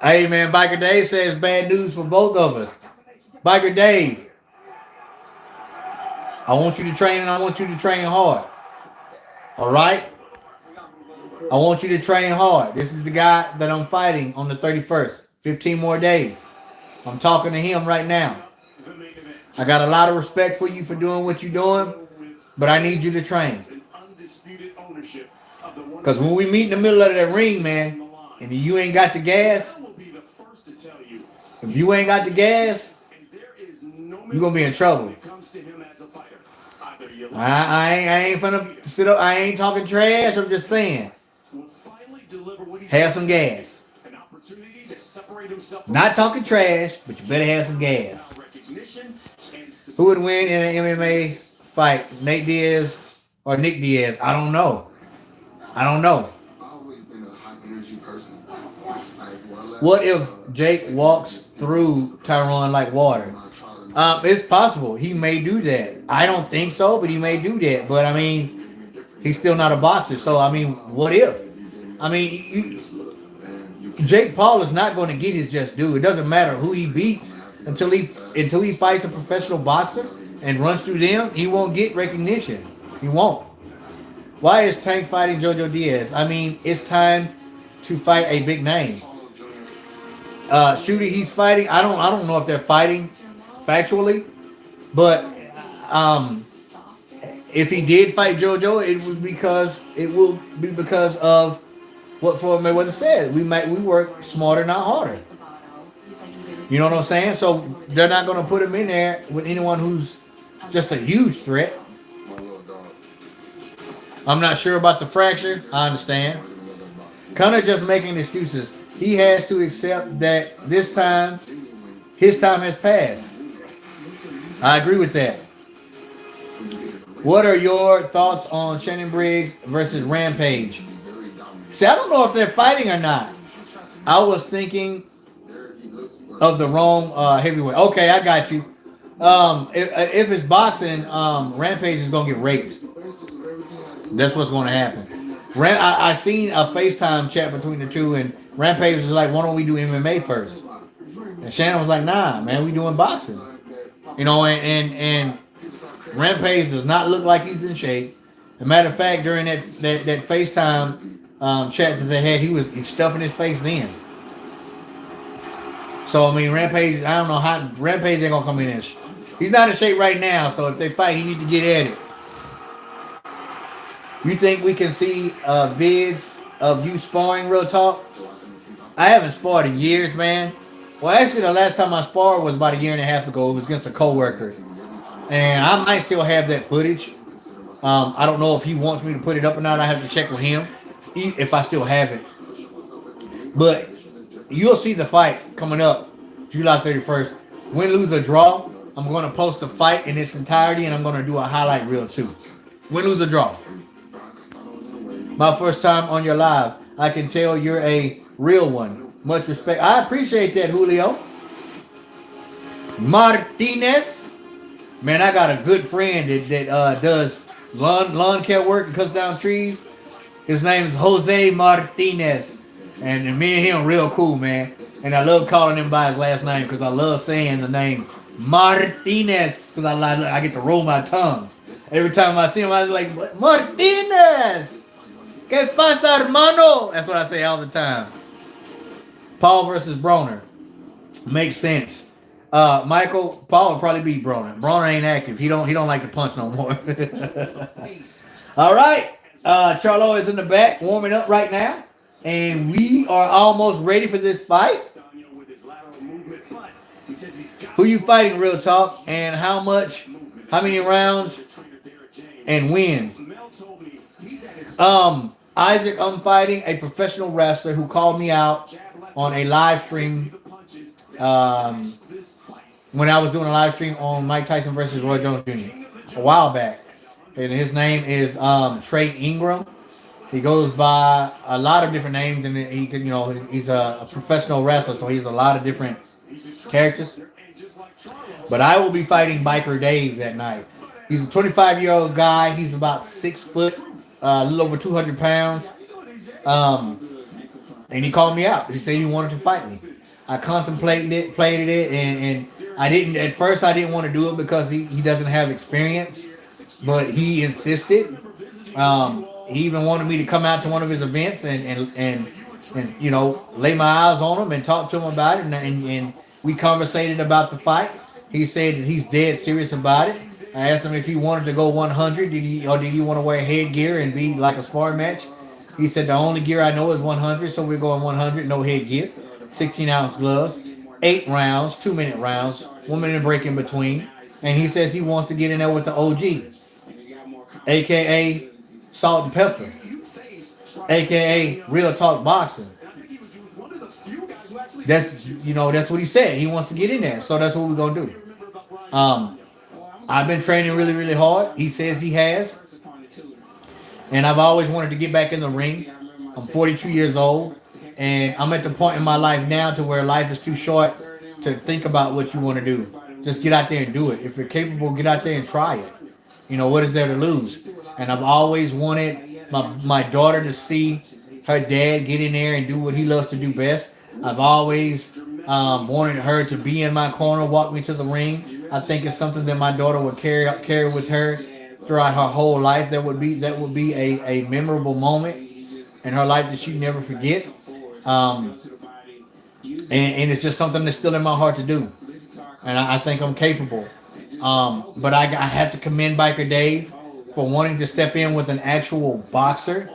Hey, man, Biker Dave says bad news for both of us. Biker Dave, I want you to train and I want you to train hard. All right? I want you to train hard. This is the guy that I'm fighting on the 31st. 15 more days. I'm talking to him right now. I got a lot of respect for you for doing what you're doing, but I need you to train. Because when we meet in the middle of that ring, man, and you ain't got the gas, if you ain't got the gas, you're going to be in trouble. I ain't finna sit up. I ain't talking trash. I'm just saying. Have some gas. Not talking trash, but you better have some gas. Who would win in an MMA fight? Nate Diaz or Nick Diaz? I don't know. What if Jake walks through Tyron like water? It's possible. He may do that. I don't think so, but he may do that. But, I mean, he's still not a boxer. So, I mean, what if? I mean, Jake Paul is not going to get his just due. It doesn't matter who he beats until he fights a professional boxer and runs through them. He won't get recognition. He won't. Why is Tank fighting JoJo Diaz? I mean, it's time to fight a big name. Shooter, he's fighting. I don't know if they're fighting factually, but if he did fight JoJo, it will be because of what Floyd Mayweather said. We work smarter, not harder. You know what I'm saying? So they're not going to put him in there with anyone who's just a huge threat. I'm not sure about the fracture. I understand. Conor just making excuses. He has to accept that this time, his time has passed. I agree with that. What are your thoughts on Shannon Briggs versus Rampage? See, I don't know if they're fighting or not. I was thinking of the wrong heavyweight. Okay, I got you. If it's boxing, Rampage is going to get raped. That's what's going to happen. I seen a FaceTime chat between the two, and Rampage was like, why don't we do MMA first? And Shannon was like, nah, man, we doing boxing. You know, and Rampage does not look like he's in shape. As a matter of fact, during that FaceTime chat that they had, he was stuffing his face then. So, I mean, Rampage, I don't know how, Rampage ain't going to come in and he's not in shape right now, so if they fight, he need to get at it. You think we can see vids of you sparring, real talk? I haven't sparred in years, man. Well, actually, the last time I sparred was about a year and a half ago. It was against a coworker. And I might still have that footage. I don't know if he wants me to put it up or not. I have to check with him if I still have it. But you'll see the fight coming up July 31st. Win, lose, or draw. I'm going to post the fight in its entirety, and I'm going to do a highlight reel too. Win, lose, or draw. My first time on your live. I can tell you're a real one. Much respect. I appreciate that, Julio. Martinez. Man, I got a good friend that does lawn care work and cuts down trees. His name is Jose Martinez. And me and him real cool, man. And I love calling him by his last name because I love saying the name Martinez. Because I get to roll my tongue. Every time I see him, I was like, Martinez! ¿Qué pasa, hermano? That's what I say all the time. Paul versus Broner. Makes sense. Michael, Paul will probably beat Broner. Broner ain't active. He don't like to punch no more. All right. Charlo is in the back warming up right now. And we are almost ready for this fight. Who you fighting, real talk? And how many rounds and when? Isaac, I'm fighting a professional wrestler who called me out on a live stream when I was doing a live stream on Mike Tyson versus Roy Jones Jr. a while back. And his name is Trey Ingram. He goes by a lot of different names, and he can, he's a professional wrestler, so he's a lot of different characters. But I will be fighting Biker Dave that night. He's a 25-year-old guy. He's about 6 foot. A little over 200 pounds. And he called me out. He said he wanted to fight me. I contemplated it, played it, and I didn't, at first I didn't want to do it because he doesn't have experience, but he insisted. he even wanted me to come out to one of his events and you know, lay my eyes on him and talk to him about it. And we conversated about the fight. He said that he's dead serious about it. I asked him if he wanted to go 100, did he want to wear headgear and be like a sparring match? He said the only gear I know is 100, so we're going 100, no headgear, 16-ounce gloves, 8 rounds, 2-minute rounds, 1 minute break in between. And he says he wants to get in there with the OG, aka Salt and Pepper, aka Real Talk Boxing. That's what he said. He wants to get in there, so that's what we're gonna do. I've been training really, really hard. He says he has, and I've always wanted to get back in the ring. I'm 42 years old, and I'm at the point in my life now to where life is too short to think about what you want to do. Just get out there and do it. If you're capable, get out there and try it. You know, what is there to lose? And I've always wanted my daughter to see her dad get in there and do what he loves to do best. I've always wanted her to be in my corner, walk me to the ring. I think it's something that my daughter would carry with her throughout her whole life. That would be a memorable moment in her life that she'd never forget. And it's just something that's still in my heart to do. And I think I'm capable. But I have to commend Biker Dave for wanting to step in with an actual boxer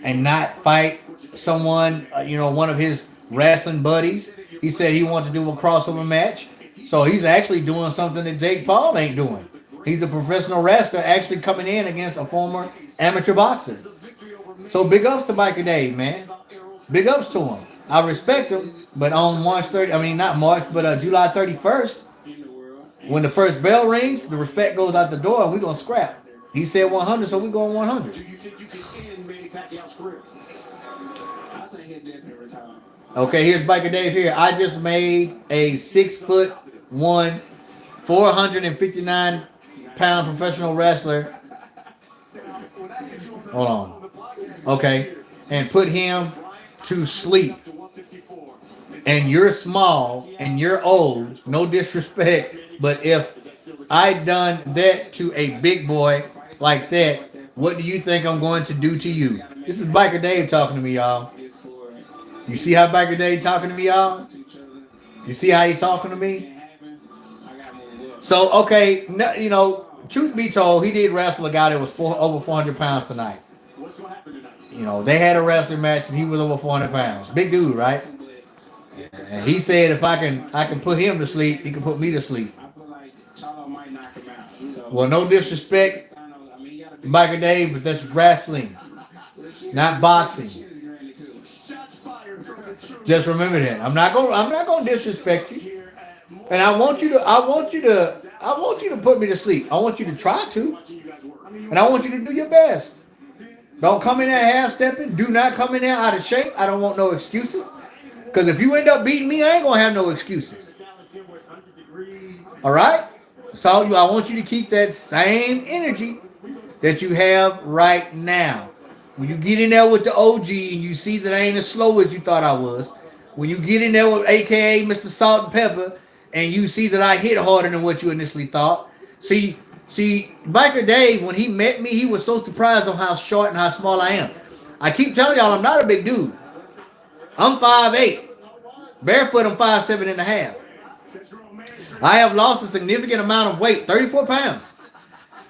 and not fight someone, one of his wrestling buddies. He said he wanted to do a crossover match. So he's actually doing something that Jake Paul ain't doing. He's a professional wrestler actually coming in against a former amateur boxer. So big ups to Biker Dave, man. Big ups to him. I respect him, but on July 31st, when the first bell rings, the respect goes out the door and we're going to scrap. He said 100, so we're going 100. Do you think you can end Manny Pacquiao's career? I think he'll definitely retire. Okay, here's Biker Dave here. I just made a 6'1", 459-pound professional wrestler. Hold on. Okay. And put him to sleep. And you're small and you're old. No disrespect. But if I done that to a big boy like that, what do you think I'm going to do to you? This is Biker Dave talking to me, y'all. You see how Biker Dave talking to me, y'all? You see how he talking to me? So, okay, truth be told, he did wrestle a guy that was over 400 pounds tonight. They had a wrestling match and he was over 400 pounds. Big dude, right? And he said if I can put him to sleep, he can put me to sleep. I feel like Charlo might knock him out. Well, no disrespect, Biker Dave, but that's wrestling, not boxing. Just remember that. I'm not gonna disrespect you. And I want you to put me to sleep. I want you to try to. And I want you to do your best. Don't come in there half-stepping. Do not come in there out of shape. I don't want no excuses. Because if you end up beating me, I ain't going to have no excuses. All right? So I want you to keep that same energy that you have right now. When you get in there with the OG and you see that I ain't as slow as you thought I was. When you get in there with AKA Mr. Salt and Pepper and you see that I hit harder than what you initially thought. See, Biker Dave, when he met me, he was so surprised on how short and how small I am. I keep telling y'all I'm not a big dude. I'm 5'8". Barefoot, I'm 5'7.5". I have lost a significant amount of weight, 34 pounds.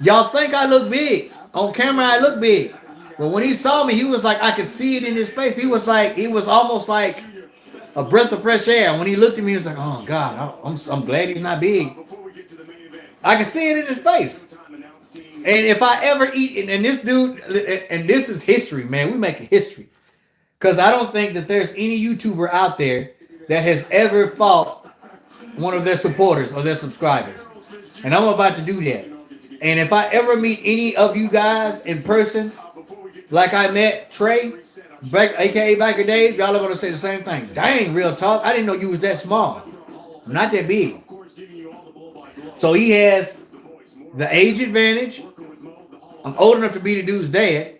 Y'all think I look big. On camera, I look big. But when he saw me, he was like, I could see it in his face. He was almost like a breath of fresh air. When he looked at me, he was like, oh, God, I'm glad he's not big. I can see it in his face. And if I ever eat, and this dude, and this is history, man. We making history. Because I don't think that there's any YouTuber out there that has ever fought one of their supporters or their subscribers. And I'm about to do that. And if I ever meet any of you guys in person, like I met Trey, aka Biker Dave, y'all are going to say the same thing. Dang, real talk. I didn't know you was that small. I'm not that big. So he has the age advantage. I'm old enough to be the dude's dad.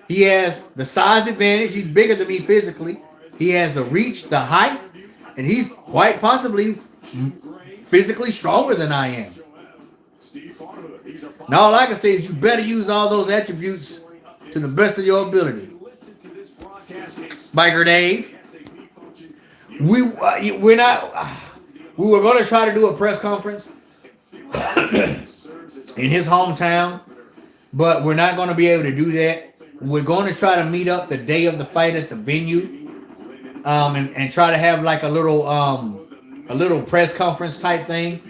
He has the size advantage. He's bigger than me physically. He has the reach, the height, and he's quite possibly physically stronger than I am. And all I can say is you better use all those attributes to the best of your ability. Listen to this broadcast and Biker Dave, SAP function. we're not. We were going to try to do a press conference in his hometown, but we're not going to be able to do that. We're going to try to meet up the day of the fight at the venue, and try to have like a little press conference type thing.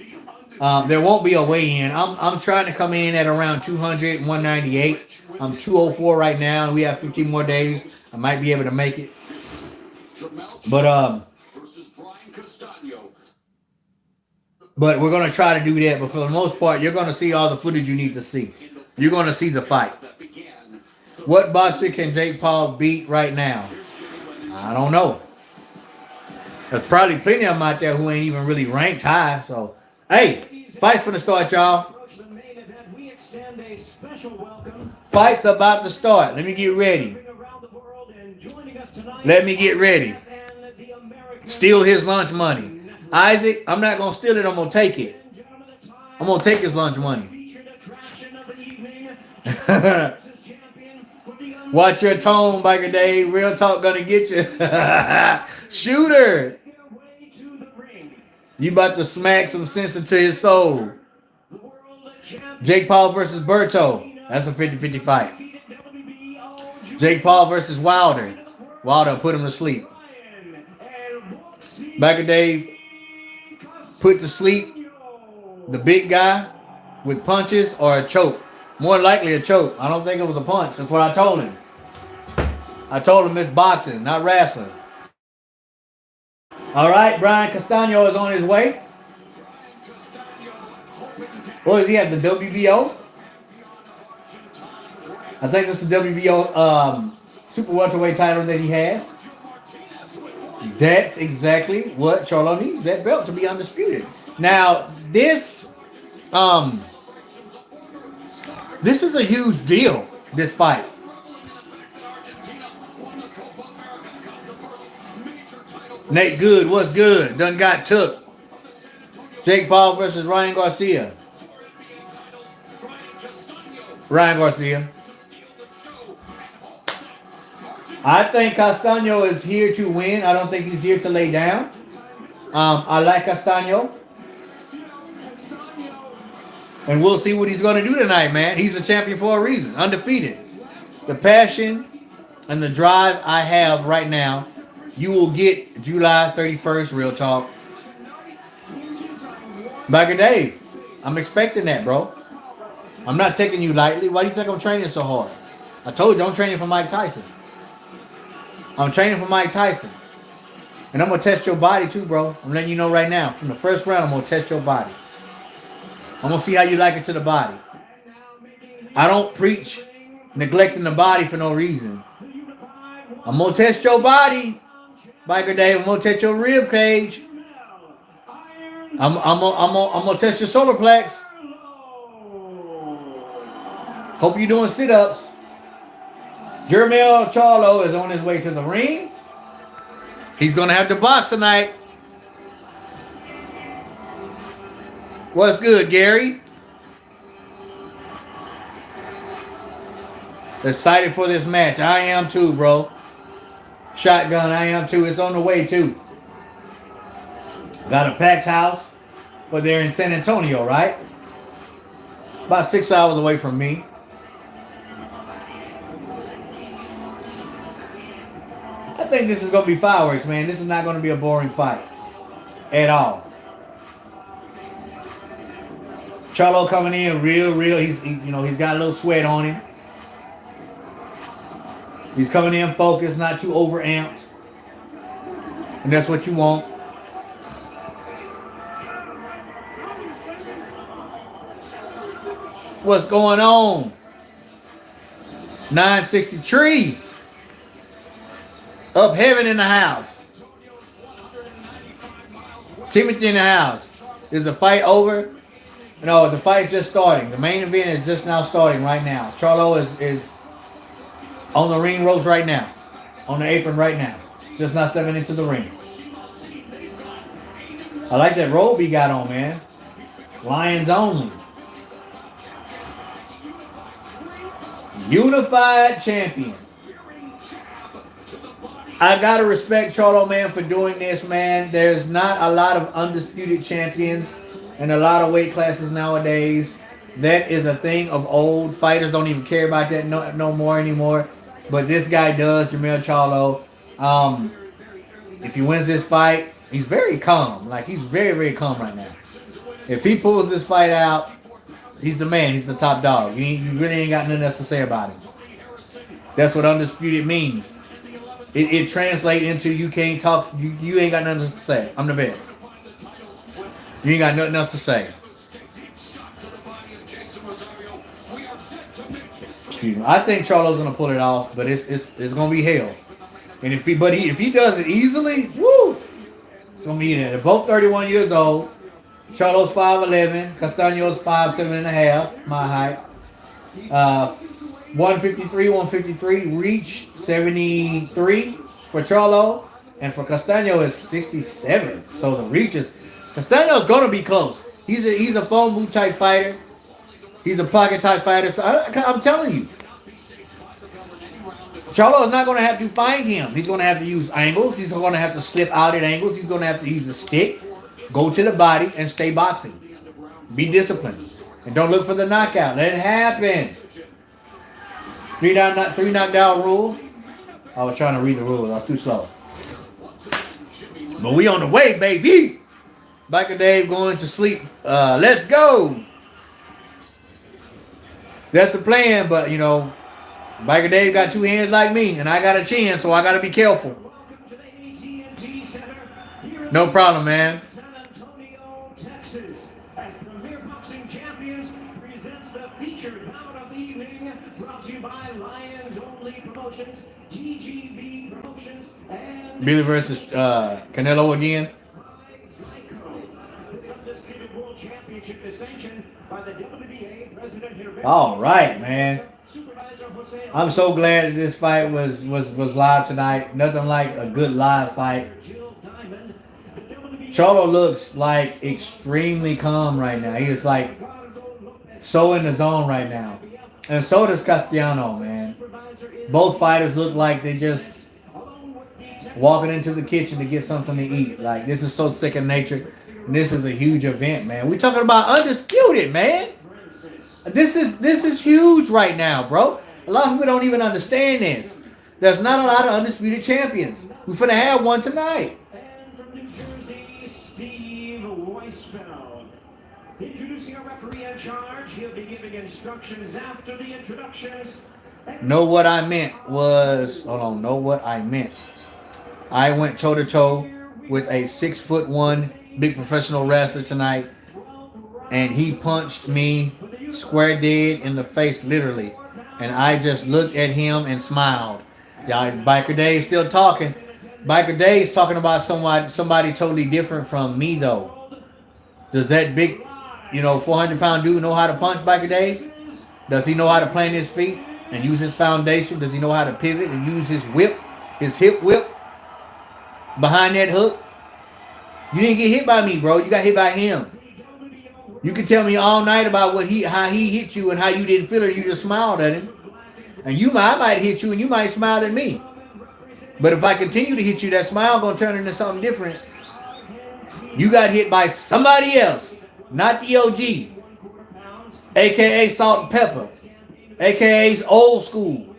There won't be a weigh-in. I'm trying to come in at around 200, 198. I'm 204 right now, and we have 15 more days. I might be able to make it. But Versus Brian Castano. But we're going to try to do that. But for the most part, you're going to see all the footage you need to see. You're going to see the fight. What boxer can Jake Paul beat right now? I don't know. There's probably plenty of them out there who ain't even really ranked high. So, hey, fight's finna start, y'all. Fight's about to start. Let me get ready. Let me get ready. Steal his lunch money. Isaac, I'm not going to steal it. I'm going to take it. I'm going to take his lunch money. Watch your tone, Biker Dave. Real talk going to get you. Shooter. You about to smack some sense into his soul. Jake Paul versus Berto. That's a 50-50 fight. Jake Paul versus Wilder. Wilder put him to sleep. Biker Dave put to sleep the big guy with punches or a choke. More likely a choke. I don't think it was a punch. That's what I told him. I told him it's boxing, not wrestling. All right, Brian Castano is on his way. What does he have, the WBO? I think that's the WBO super welterweight title that he has. That's exactly what Charlo needs, that belt to be undisputed. Now, this is a huge deal, this fight. Nate Good, what's good? Done got took. Jake Paul versus Ryan Garcia. Ryan Garcia. I think Castano is here to win. I don't think he's here to lay down. I like Castano. And we'll see what he's going to do tonight, man. He's a champion for a reason. Undefeated. The passion and the drive I have right now, you will get July 31st, real talk. Biker Dave, I'm expecting that, bro. I'm not taking you lightly. Why do you think I'm training so hard? I told you I'm training for Mike Tyson. I'm training for Mike Tyson. And I'm going to test your body too, bro. I'm letting you know right now. From the first round, I'm going to test your body. I'm going to see how you like it to the body. I don't preach neglecting the body for no reason. I'm going to test your body, Biker Dave. I'm going to test your rib cage. I'm going to test your solar plex. Hope you're doing sit-ups. Jermel Charlo is on his way to the ring. He's going to have to box tonight. What's good, Gary? Excited for this match. I am too, bro. Shotgun, I am too. It's on the way too. Got a packed house. But they're in San Antonio, right? About 6 hours away from me. I think this is going to be fireworks, man. This is not going to be a boring fight. At all. Charlo coming in real. He's got a little sweat on him. He's coming in focused, not too overamped. And that's what you want. What's going on? 963. Up heaven in the house. Timothy in the house. Is the fight over? No, the fight's just starting. The main event is just now starting right now. Charlo is on the ring ropes right now. On the apron right now. Just not stepping into the ring. I like that robe he got on, man. Lions only. Unified champion. I gotta respect Charlo, man, for doing this, man. There's not a lot of undisputed champions in a lot of weight classes nowadays. That is a thing of old. Fighters don't even care about that no more anymore. But this guy does, Jermell Charlo. If he wins this fight, he's very calm. Like, he's very, very calm right now. If he pulls this fight out, he's the man. He's the top dog. You really ain't got nothing else to say about him. That's what undisputed means. It translates into you can't talk. You ain't got nothing to say. I'm the best. You ain't got nothing else to say. Excuse me. I think Charlo's gonna pull it off, but it's gonna be hell. And if he does it easily, woo, it's gonna be in it. They're both 31 years old. Charlo's 5'11", Castano's 5'7.5", my height. 153, reach 73 for Charlo, and for Castano is 67. So the reach is Castano's gonna be close. He's a phone booth type fighter. He's a pocket type fighter. So I'm telling you, Charlo is not going to have to find him. He's going to have to use angles. He's going to have to slip out at angles. He's going to have to use a stick, go to the body, and stay boxing. Be disciplined. And don't look for the knockout. Let it happen. Three knockdown rule. I was trying to read the rules. I was too slow. But we on the way, baby. Biker Dave going to sleep. Let's go. That's the plan, but, you know, Biker Dave got two hands like me, and I got a chin, so I got to be careful. No problem, man. San Antonio, Texas, as Premier Boxing Champions presents the featured bout of the evening, brought to you by Lions Only Promotions, TGB Promotions, and Billy versus Canelo again. This undisputed world championship is sanctioned by the WBA president here. All right, man. I'm so glad that this fight was live tonight. Nothing like a good live fight. Charlo looks like extremely calm right now. He is like so in the zone right now. And so does Castano, man. Both fighters look like they just walking into the kitchen to get something to eat. Like, this is so second nature. And this is a huge event, man. We're talking about undisputed, man. This is huge right now, bro. A lot of people don't even understand this. There's not a lot of undisputed champions. We're finna have one tonight. And from New Jersey, Steve Weisfeld. Introducing a referee in charge. He'll be giving instructions after the introductions. Know what I meant was, hold on, know what I meant. I went toe-to-toe with a 6'1" big professional wrestler tonight, and he punched me square dead in the face, literally. And I just looked at him and smiled. Y'all, Biker Dave's still talking. Biker Dave's talking about somebody totally different from me, though. Does that big, 400-pound dude know how to punch, Biker Dave? Does he know how to plant his feet and use his foundation? Does he know how to pivot and use his whip, his hip whip behind that hook? You didn't get hit by me, bro. You got hit by him. You can tell me all night about how he hit you and how you didn't feel it. You just smiled at him. And I might hit you and you might smile at me. But if I continue to hit you, that smile gonna turn into something different. You got hit by somebody else, not the OG, aka Salt and Pepper, aka old school.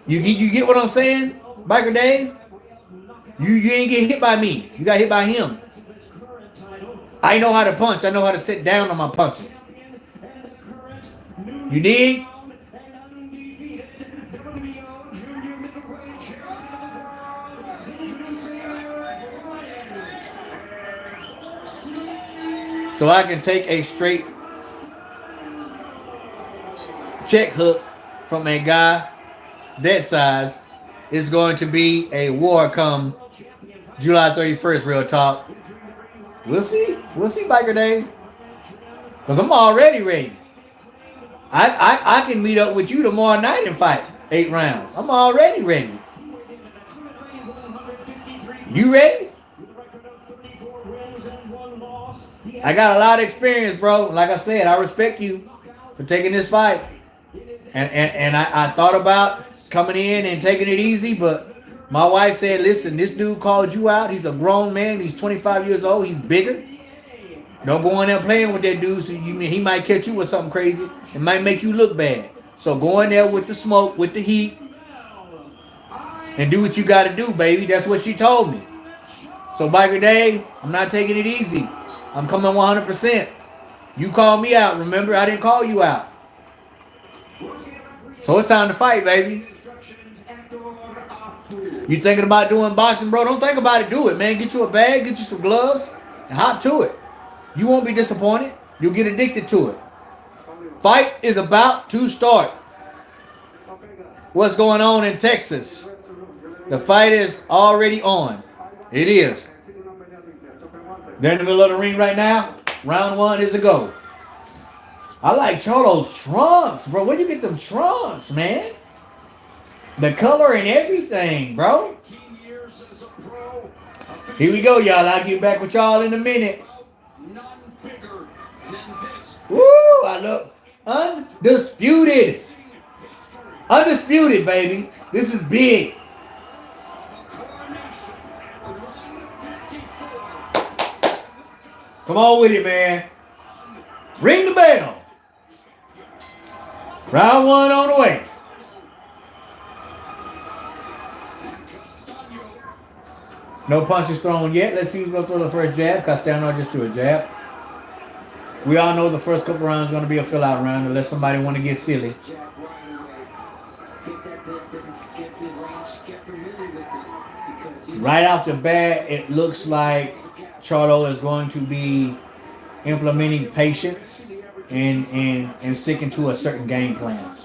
You get what I'm saying, Biker Dave? You ain't get hit by me. You got hit by him. I know how to punch. I know how to sit down on my punches. You dig? So I can take a straight check hook from a guy that size. It's going to be a war come July 31st, real talk. We'll see. We'll see, Biker Dave. Because I'm already ready. I can meet up with you tomorrow night and fight 8 rounds. I'm already ready. You ready? I got a lot of experience, bro. Like I said, I respect you for taking this fight. And I thought about coming in and taking it easy, but my wife said, listen, this dude called you out. He's a grown man. He's 25 years old. He's bigger. Don't go in there playing with that dude. So he might catch you with something crazy. It might make you look bad. So go in there with the smoke, with the heat, and do what you got to do, baby. That's what she told me. So, Biker Dave, I'm not taking it easy. I'm coming 100%. You called me out, remember? I didn't call you out. So it's time to fight, baby. You thinking about doing boxing, bro? Don't think about it. Do it, man. Get you a bag, get you some gloves, and hop to it. You won't be disappointed. You'll get addicted to it. Fight is about to start. What's going on in Texas? The fight is already on. It is. They're in the middle of the ring right now. Round 1 is a go. I like Charlo's trunks, bro. Where you get them trunks, man? The color and everything, bro. Here we go, y'all. I'll get back with y'all in a minute. Woo! I love undisputed. Undisputed, baby. This is big. Come on with it, man. Ring the bell. Round 1 on the way. No punches thrown yet. Let's see who's going to throw the first jab. Castano just threw a jab. We all know the first couple rounds is going to be a fill-out round unless somebody want to get silly. Right off the bat, it looks like Charlo is going to be implementing patience and sticking to a certain game plan.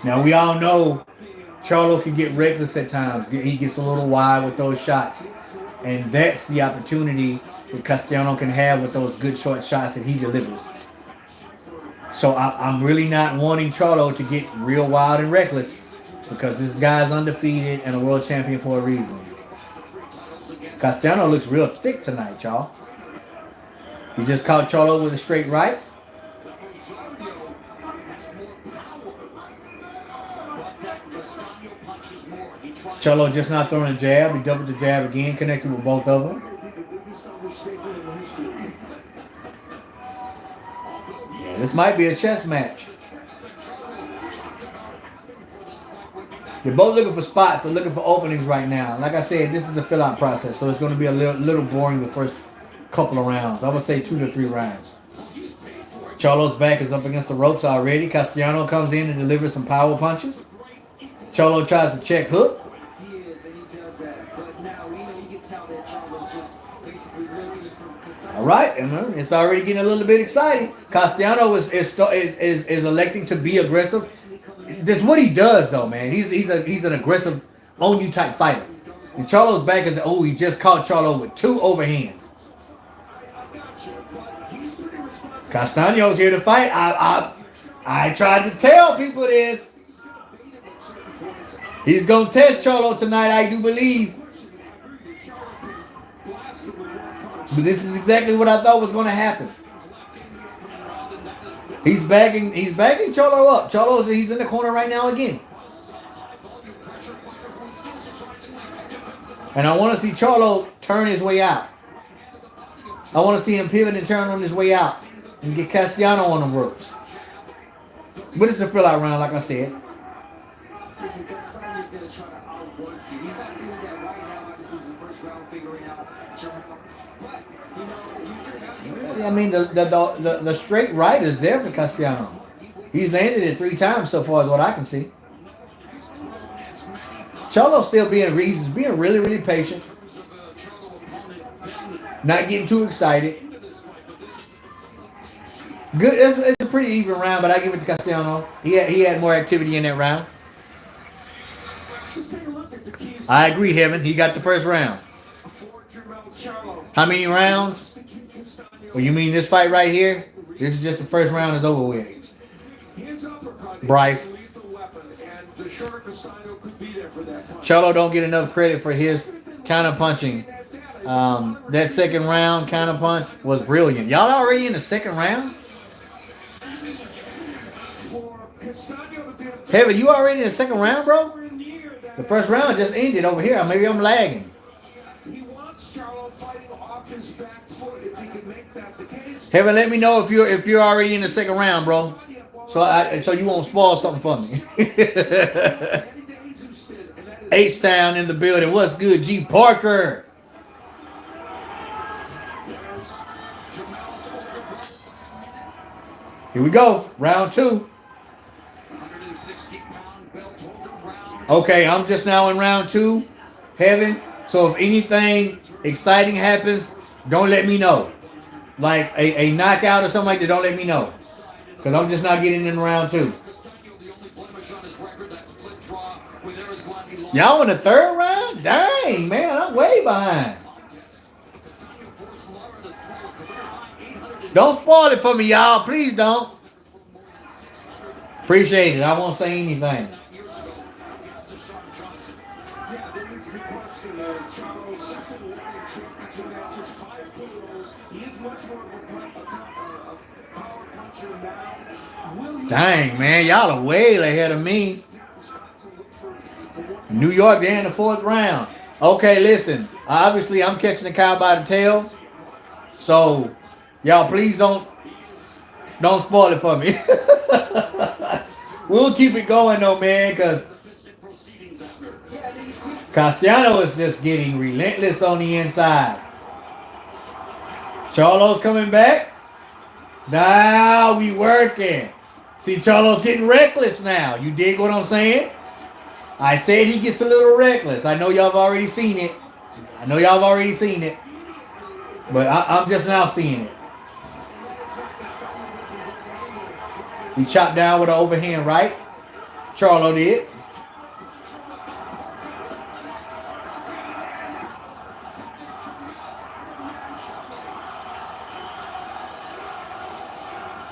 Now, we all know Charlo can get reckless at times. He gets a little wide with those shots. And that's the opportunity that Castano can have with those good short shots that he delivers. So I'm really not wanting Charlo to get real wild and reckless because this guy's undefeated and a world champion for a reason. Castano looks real thick tonight, y'all. He just caught Charlo with a straight right. Charlo just not throwing a jab. He doubled the jab again, connected with both of them. Yeah, this might be a chess match. They're both looking for spots. They're looking for openings right now. Like I said, this is the fill-out process, so it's going to be a little boring the first couple of rounds. I would say 2 to 3 rounds. Charlo's back is up against the ropes already. Castano comes in and delivers some power punches. Charlo tries to check hook. All right, and it's already getting a little bit exciting. Castano is electing to be aggressive. That's what he does, though, man. He's an aggressive, own you type fighter. And Charlo's back is he just caught Charlo with 2 overhands. Castano's here to fight. I tried to tell people this. He's gonna test Charlo tonight, I do believe. But this is exactly what I thought was going to happen. He's bagging Charlo up. He's in the corner right now again. And I want to see Charlo turn his way out. I want to see him pivot and turn on his way out and get Castano on the ropes. But it's a fill-out round, like I said. Listen, Castano's going to try to outwork you. He's not doing that right now. Obviously, it's the first round figuring out Charlo. But, I mean, the straight right is there for Castano. He's landed it 3 times so far, is what I can see. Charlo's still being really, really patient. Not getting too excited. Good. It's a pretty even round, but I give it to Castano. He had more activity in that round. I agree, Heaven. He got the first round. How many rounds? Well, you mean this fight right here? This is just the first round is over with. Bryce. Charlo don't get enough credit for his counter punching That second round counter punch was brilliant. Y'all already in the second round? Heavy, you already in the second round, bro? The first round just ended over here. Maybe I'm lagging. He wants Charlo fighting off his back foot if he can make that the case. Heavy, let me know if you're already in the second round, bro. So you won't spoil something for me. H-Town in the building. What's good, G Parker? Here we go. Round 2. Okay, I'm just now in round 2. Heaven. So if anything exciting happens, don't let me know. Like a knockout or something like that, don't let me know. Because I'm just not getting in round 2. Y'all in the third round? Dang, man, I'm way behind. Don't spoil it for me, y'all. Please don't. Appreciate it. I won't say anything. Yeah, that is the question. Charlo's second light championship matches 5 kilos. He is much more of a power puncher now. Will he Dang, man, y'all are way ahead of me. New York, they're in the 4th round. Okay, listen. Obviously, I'm catching the cow by the tail. So, y'all, please don't spoil it for me. We'll keep it going, though, man, because Castano is just getting relentless on the inside. Charlo's coming back. Now we working. See, Charlo's getting reckless now. You dig what I'm saying? I said he gets a little reckless. I know y'all have already seen it. But I'm just now seeing it. He chopped down with an overhand right. Charlo did.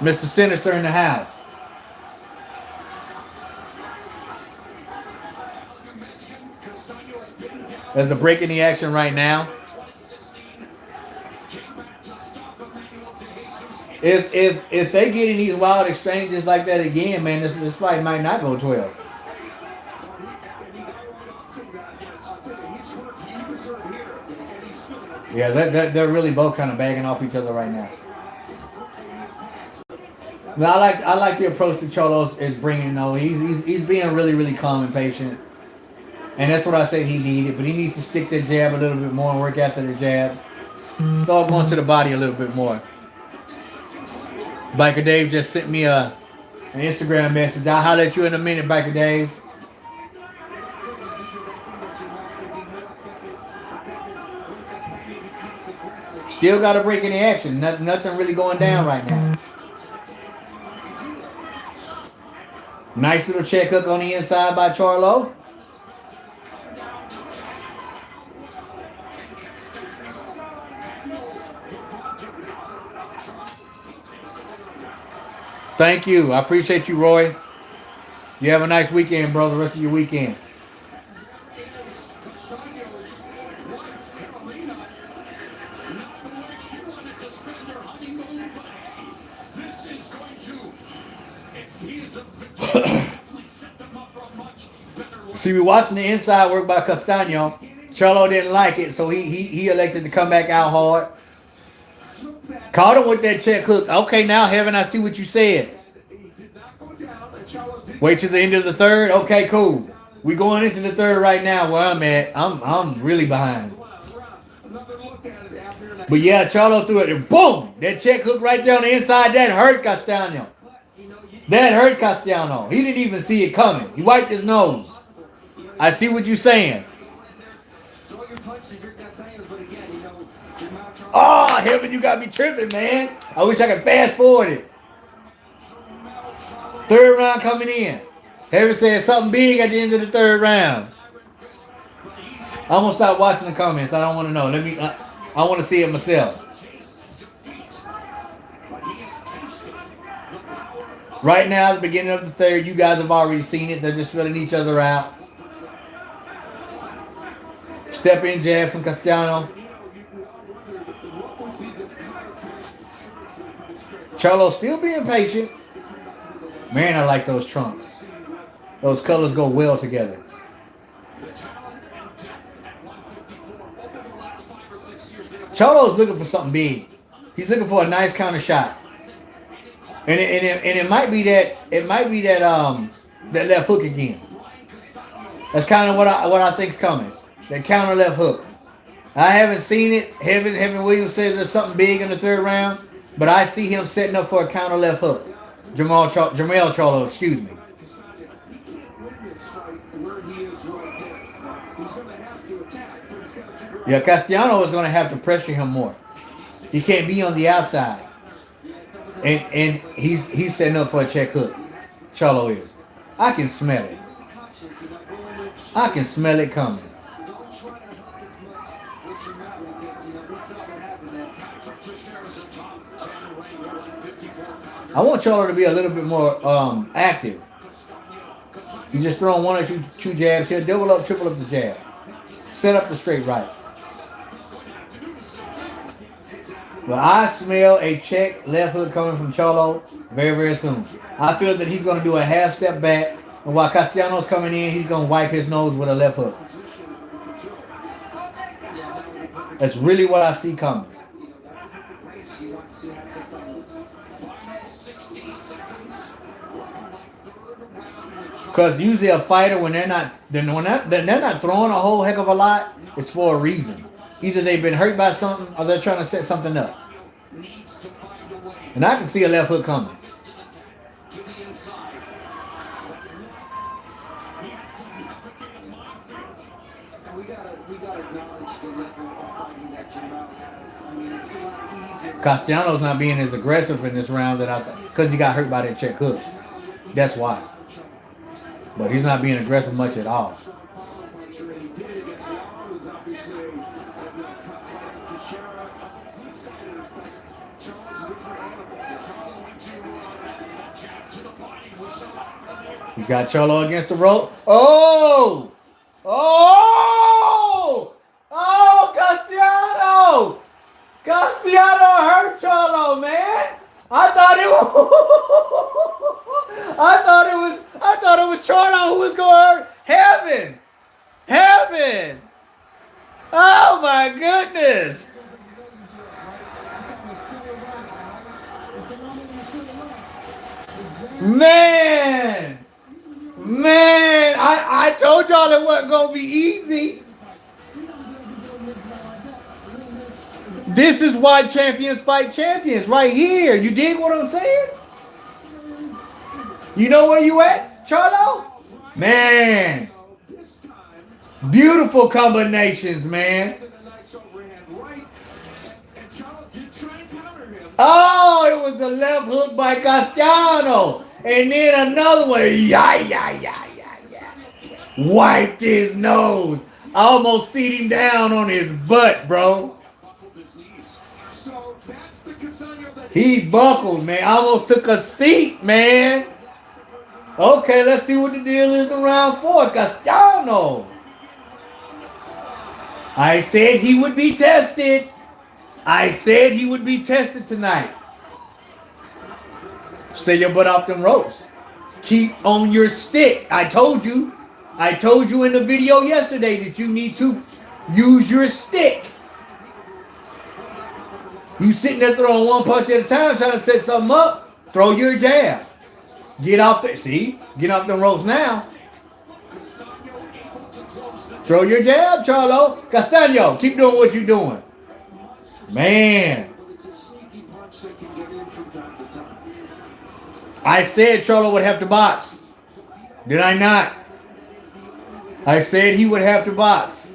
Mr. Sinister in the house. There's a break in the action right now. If they get in these wild exchanges like that again, man, this fight might not go 12. Yeah, they're really both kind of bagging off each other right now. But I like the approach that Charlo is bringing. Though he's being really, really calm and patient, and that's what I said he needed. But he needs to stick the jab a little bit more and work after the jab. Start going to the body a little bit more. Biker Dave just sent me an Instagram message. I'll holler at you in a minute, Biker Dave. Still got a break in the action. Nothing really going down right now. Nice little check hook on the inside by Charlo. Thank you. I appreciate you, Roy. You have a nice weekend, bro. The rest of your weekend. See, we're watching the inside work by Castano. Charlo didn't like it, so he elected to come back out hard. Caught him with that check hook. Okay, now, Heaven, I see what you said. Wait till the end of the third. Okay, cool. We going into the third right now where I'm at. I'm really behind. But yeah, Charlo threw it and boom! That check hook right down the inside. That hurt Castano. He didn't even see it coming. He wiped his nose. I see what you're saying. Oh, Heaven, you got me tripping, man. I wish I could fast forward it. Third round coming in. Heaven said something big at the end of the third round. I'm going to stop watching the comments. I don't want to know. I want to see it myself. Right now, at the beginning of the third, you guys have already seen it. They're just filling each other out. Step in jab from Castano. Charlo still being patient. Man, I like those trunks. Those colors go well together. Charlo's looking for something big. He's looking for a nice counter shot. And it might be that that left hook again. That's kind of what I think's coming. That counter left hook. I haven't seen it. Heaven Williams says there's something big in the third round, but I see him setting up for a counter left hook. Jamel Charlo, excuse me. Yeah, Castano is going to have to pressure him more. He can't be on the outside. And he's setting up for a check hook. Charlo is. I can smell it. I can smell it coming. I want Charlo to be a little bit more active. He's just throwing one or two jabs here. Double up, triple up the jab. Set up the straight right. Well, I smell a check left hook coming from Charlo very, very soon. I feel that he's going to do a half step back. And while Castano's coming in, he's going to wipe his nose with a left hook. That's really what I see coming. Because usually a fighter, when they're not throwing a whole heck of a lot, it's for a reason. Either they've been hurt by something or they're trying to set something up. And I can see a left hook coming. We gotta acknowledge the level of fighting that Jamel has. I mean, it's a lot easier. Castano's not being as aggressive in this round because he got hurt by that check hook. That's why. But he's not being aggressive much at all. He got Charlo against the rope. Oh! Oh! Oh, Castano! Castano hurt Charlo, man. I thought it was Charlo who was going to hurt. Heaven! Oh my goodness! Man, I told y'all it wasn't going to be easy. This is why champions fight champions right here. You dig what I'm saying? You know where you at, Charlo? Man. Beautiful combinations, man. Oh, it was the left hook by Castano. And then another one. Wiped his nose. I almost seat him down on his butt, bro. He buckled, man. I almost took a seat, man. Okay, let's see what the deal is in round 4. Castano. I said he would be tested. I said he would be tested tonight. Stay your butt off them ropes. Keep on your stick. I told you in the video yesterday that you need to use your stick. You sitting there throwing one punch at a time trying to set something up. Throw your jab. Get off the, see? Get off them ropes now. Throw your jab, Charlo. Castano, keep doing what you're doing. Man. I said Charlo would have to box. Did I not? I said he would have to box.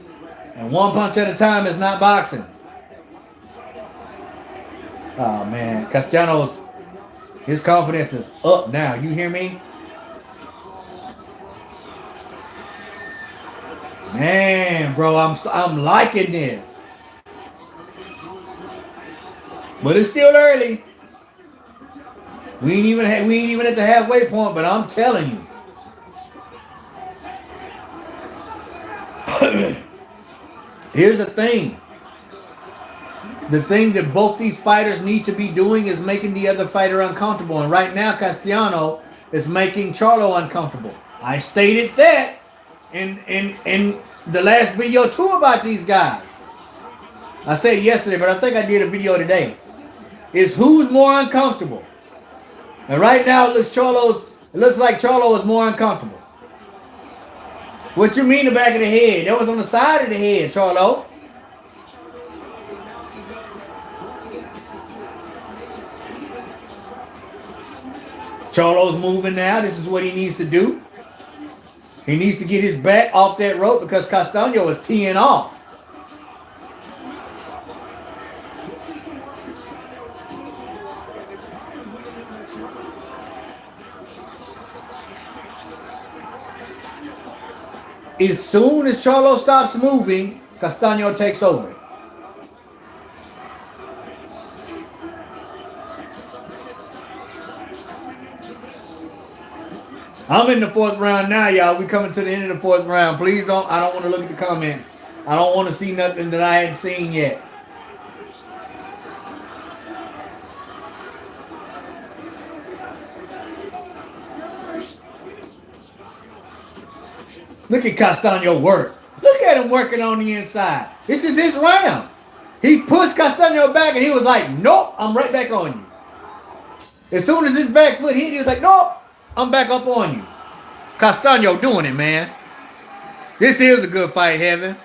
And one punch at a time is not boxing. Oh, man. Castano's, his confidence is up now. You hear me? Man, bro, I'm liking this. But it's still early. We ain't even at the halfway point, but I'm telling you. Here's the thing. The thing that both these fighters need to be doing is making the other fighter uncomfortable. And right now, Castano is making Charlo uncomfortable. I stated that in the last video too about these guys. I said yesterday, but I think I did a video today. Is who's more uncomfortable? And right now, it looks like Charlo is more uncomfortable. What you mean the back of the head? That was on the side of the head, Charlo. Charlo's moving now. This is what he needs to do. He needs to get his back off that rope because Castano is teeing off. As soon as Charlo stops moving, Castano takes over. I'm in the 4th round now, y'all. We coming to the end of the 4th round. Please don't. I don't want to look at the comments. I don't want to see nothing that I hadn't seen yet. Look at Castano work. Look at him working on the inside. This is his round. He pushed Castano back and he was like, nope, I'm right back on you. As soon as his back foot hit, he was like, nope, I'm back up on you. Castano doing it, man. This is a good fight, Heaven.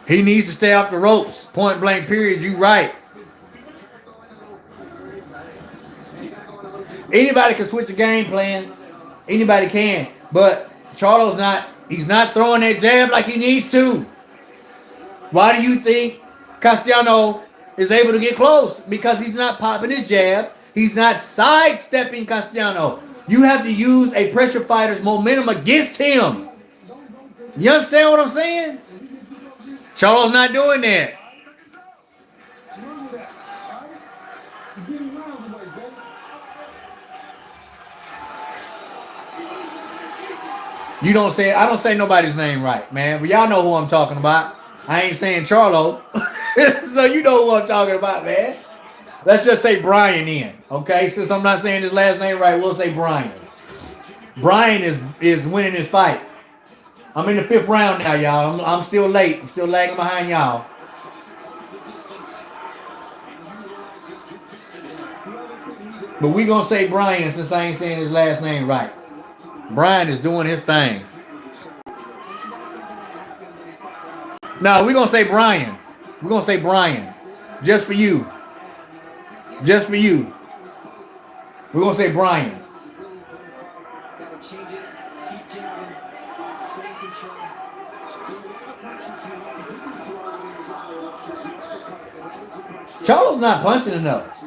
He needs to stay off the ropes. Point blank period. You right. Anybody can switch the game plan. Anybody can. But Charlo's not. He's not throwing that jab like he needs to. Why do you think Castano is able to get close? Because he's not popping his jab. He's not sidestepping Castano. You have to use a pressure fighter's momentum against him. You understand what I'm saying? Charlo's not doing that. You don't say, I don't say nobody's name right, man. But y'all know who I'm talking about. I ain't saying Charlo. So you know who I'm talking about, man. Let's just say Brian in. Okay? Since I'm not saying his last name right, we'll say Brian. Brian is winning this fight. I'm in the 5th round now, y'all. I'm still late. I'm still lagging behind y'all. But we gonna say Brian since I ain't saying his last name right. Brian is doing his thing. No, we're gonna say Brian. We're gonna say Brian. Just for you. Just for you. We're gonna say Brian. Charlo's not punching enough.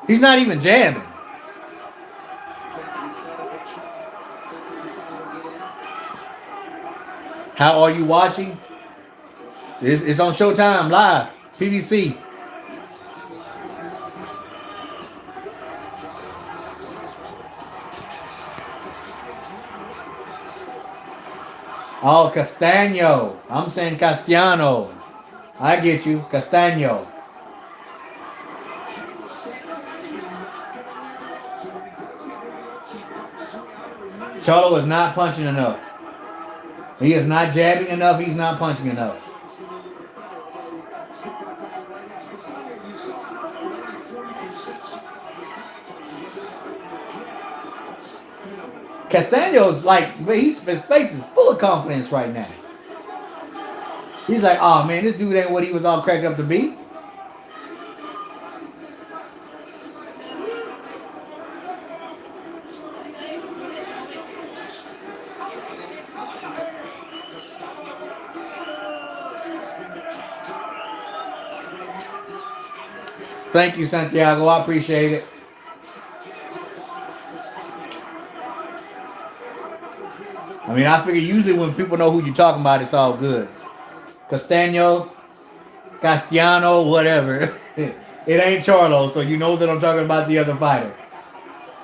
He's not even jabbing. How are you watching? It's on Showtime live, PBC. Oh, Castano. I'm saying Castano. I get you, Castano. Charlo is not punching enough. He is not jabbing enough. He's not punching enough. Castano's like, his face is full of confidence right now. He's like, oh man, this dude ain't what he was all cracked up to be. Thank you, Santiago. I appreciate it. I mean, I figure usually when people know who you're talking about, it's all good. Castano, whatever. It ain't Charlo, so you know that I'm talking about the other fighter.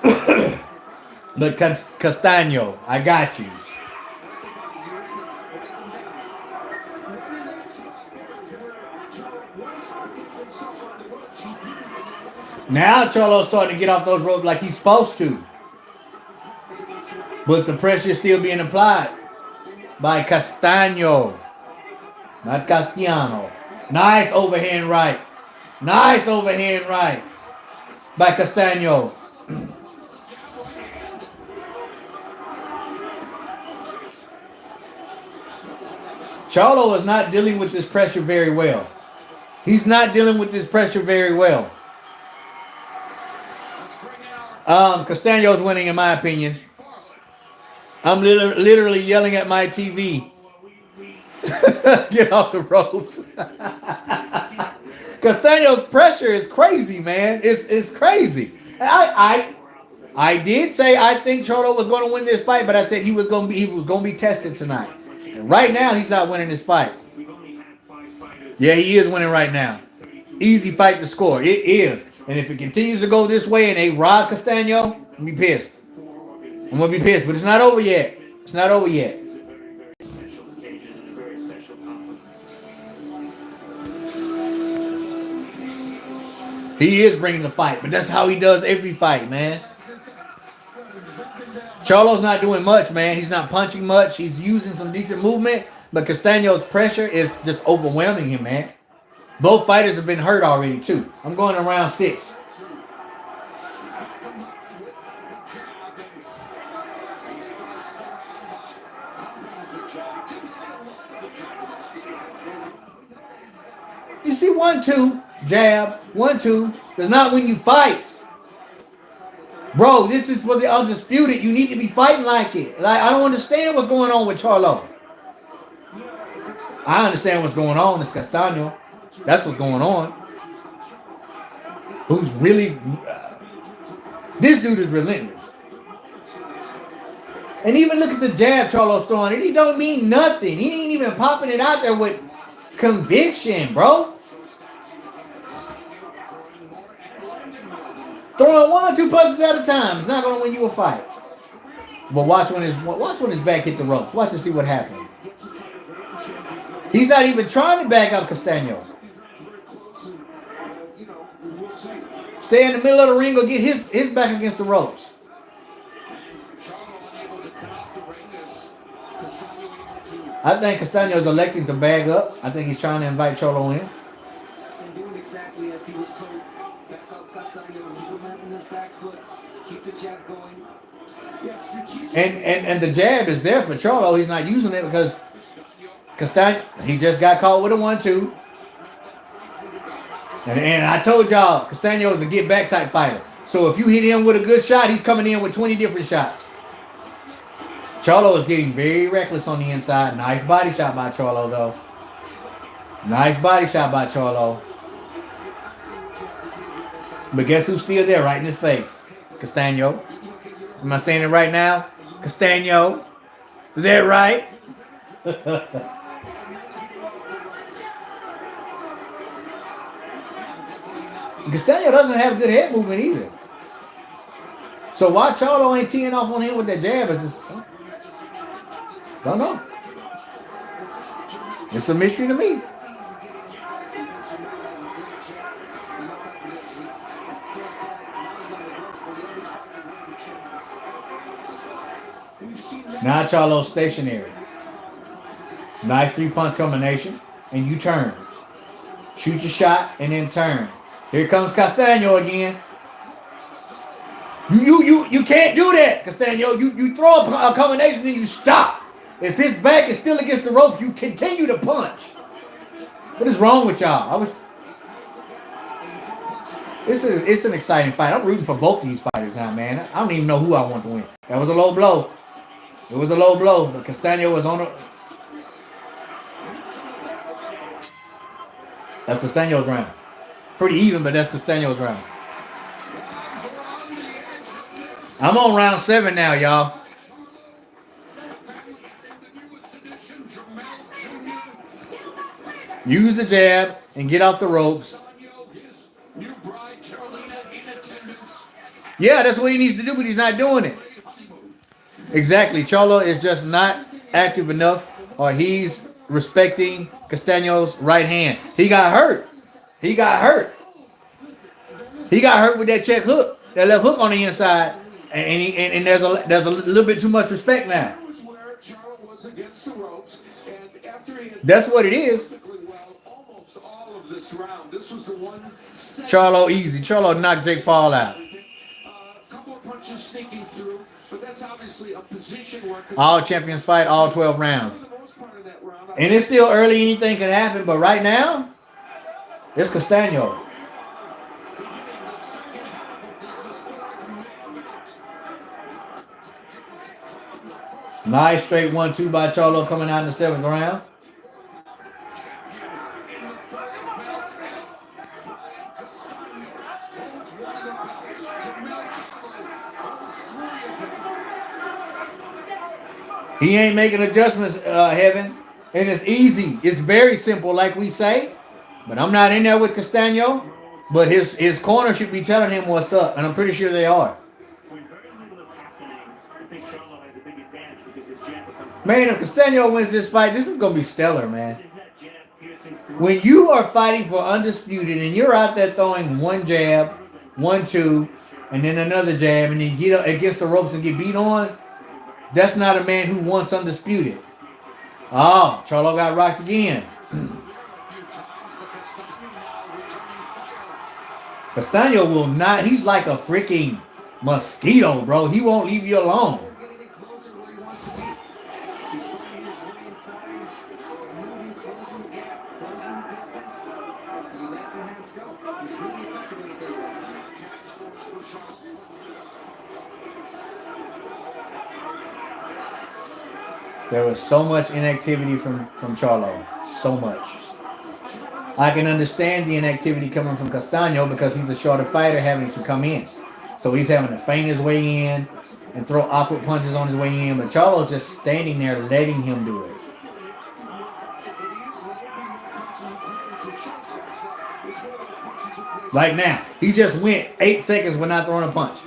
But Castano, I got you. Now Charlo's starting to get off those ropes like he's supposed to. But the pressure is still being applied by Castano. Not Castano. Nice overhand right. Nice overhand right by Castano. Charlo is not dealing with this pressure very well. He's not dealing with this pressure very well. Castano's winning in my opinion. I'm literally yelling at my TV. Get off the ropes. Castano's pressure is crazy, man. It's crazy. I did say I think Charlo was going to win this fight, but I said he was going to be tested tonight. And right now, he's not winning this fight. Yeah, he is winning right now. Easy fight to score. It is. And if it continues to go this way and they rob Castano, I'm going to be pissed. I'm going to be pissed, but it's not over yet. It's not over yet. He is bringing the fight, but that's how he does every fight, man. Charlo's not doing much, man. He's not punching much. He's using some decent movement, but Castano's pressure is just overwhelming him, man. Both fighters have been hurt already, too. I'm going to round 6. You see 1-2, jab, 1-2 does not win you fights. Bro, this is for the undisputed. You need to be fighting like it. Like, I don't understand what's going on with Charlo. I understand what's going on. It's Castano. That's what's going on. Who's really... this dude is relentless. And even look at the jab Charlo's throwing. It don't mean nothing. He ain't even popping it out there with conviction, bro. Throwing 1 or 2 punches at a time. It's not going to win you a fight. But watch when his back hit the ropes. Watch to see what happens. He's not even trying to back up Castano. Stay in the middle of the ring or get his back against the ropes. I think Castano's electing to bag up. I think he's trying to invite Charlo in. And doing exactly as he was told. Back up Castano, keep him in his back foot, keep the jab going. And the jab is there for Charlo. He's not using it because Castano, he just got caught with a 1-2. And I told y'all, Castano is a get back type fighter. So if you hit him with a good shot, he's coming in with 20 different shots. Charlo is getting very reckless on the inside. Nice body shot by Charlo, though. Nice body shot by Charlo. But guess who's still there right in his face? Castano. Am I saying it right now? Castano. Is that right? Castano doesn't have good head movement either. So why Charlo ain't teeing off on him with that jab is just... don't know. It's a mystery to me. Now Charlo's stationary. Nice 3-punch combination. And you turn. Shoot your shot and then turn. Here comes Castano again. You can't do that, Castano. You throw a combination and you stop. If his back is still against the ropes, you continue to punch. What is wrong with y'all? It's an exciting fight. I'm rooting for both of these fighters now, man. I don't even know who I want to win. That was a low blow. It was a low blow, but Castano was on it. That's Castano's round. Pretty even, but that's Castano's round. I'm on round 7 now, y'all. Use the jab and get off the ropes. Yeah, that's what he needs to do, but he's not doing it. Exactly. Charlo is just not active enough, or he's respecting Castano's right hand. He got hurt. He got hurt. He got hurt with that check hook, that left hook on the inside, and there's a little bit too much respect now. That's what it is. Charlo easy. Charlo knocked Jake Paul out. Couple of punches sneaking through, but that's obviously a position where all champions fight all 12 rounds. And it's still early, anything can happen, but right now, it's Castano. Nice straight 1-2 by Charlo coming out in the 7th round. He ain't making adjustments, Heaven. And it's easy. It's very simple, like we say. But I'm not in there with Castano. But his corner should be telling him what's up. And I'm pretty sure they are. Man, if Castano wins this fight, this is going to be stellar, man. When you are fighting for undisputed and you're out there throwing one jab, 1-2, and then another jab, and then get up against the ropes and get beat on, that's not a man who wants undisputed. Oh, Charlo got rocked again. Castano will not. He's like a freaking mosquito, bro. He won't leave you alone. There was so much inactivity from Charlo. So much. I can understand the inactivity coming from Castano because he's a shorter fighter having to come in. So he's having to feint his way in and throw awkward punches on his way in. But Charlo's just standing there letting him do it. Like now. He just went 8 seconds without throwing a punch.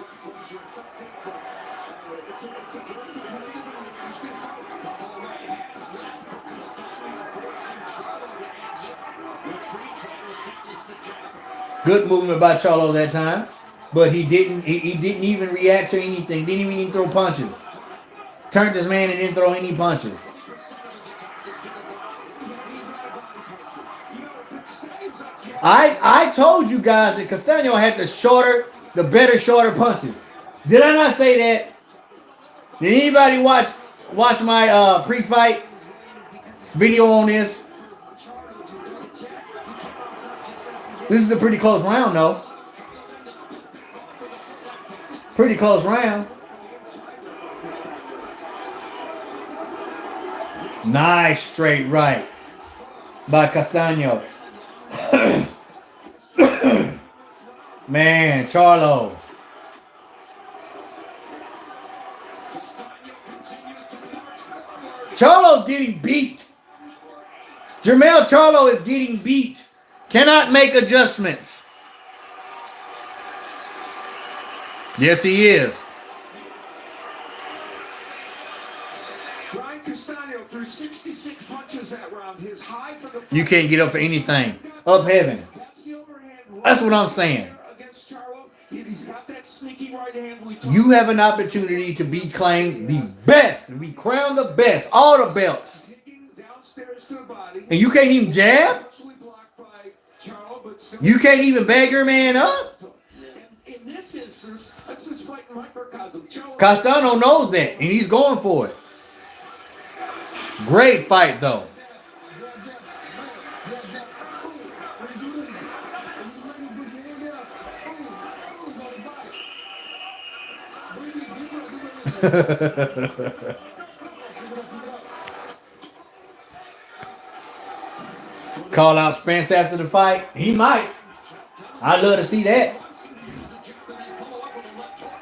Good movement by Charlo that time, but he didn't even react to anything. Didn't even throw punches. Turned his man and didn't throw any punches. I told you guys that Castano had the better shorter punches. Did I not say that? Did anybody watch my pre-fight video on this? This is a pretty close round, though. Pretty close round. Nice straight right by Castano. Man, Charlo. Charlo's getting beat. Jermell Charlo is getting beat. Cannot make adjustments. Yes, he is. Castano threw 66 punches that round. His high for the you can't get up for anything. Up heaven. That's what I'm saying. He's got that sneaky right hand. You have an opportunity to be claimed the best, to be crowned the best, all the belts. And you can't even jab? You can't even bag your man up? In this instance, that's just fighting microcosm. Castano knows that, and he's going for it. Great fight, though. Call out Spence after the fight. He might. I'd love to see that.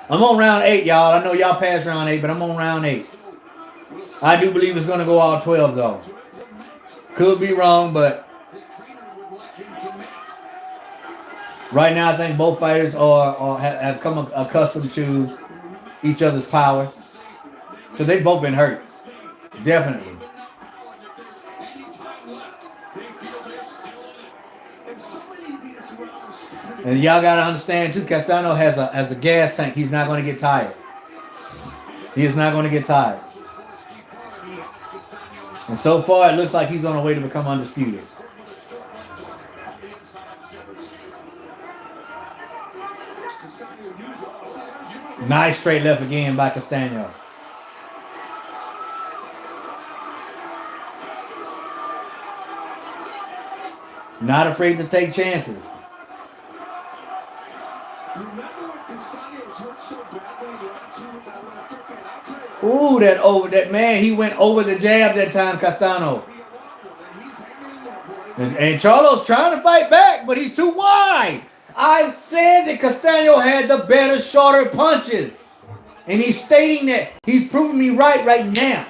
I'm on round 8, y'all. I know y'all passed round 8, but I'm on round 8. I do believe it's going to go all 12, though. Could be wrong, but Right now, I think both fighters have come accustomed to each other's power. So they've both been hurt. Definitely. And y'all gotta understand too, Castano has a gas tank. He's not gonna get tired. He is not gonna get tired. And so far it looks like he's on the way to become undisputed. Nice straight left again by Castano. Not afraid to take chances. Ooh, that man, he went over the jab that time, Castano. And Charlo's trying to fight back, but he's too wide. I said that Castano had the better, shorter punches. And he's stating that. He's proving me right now.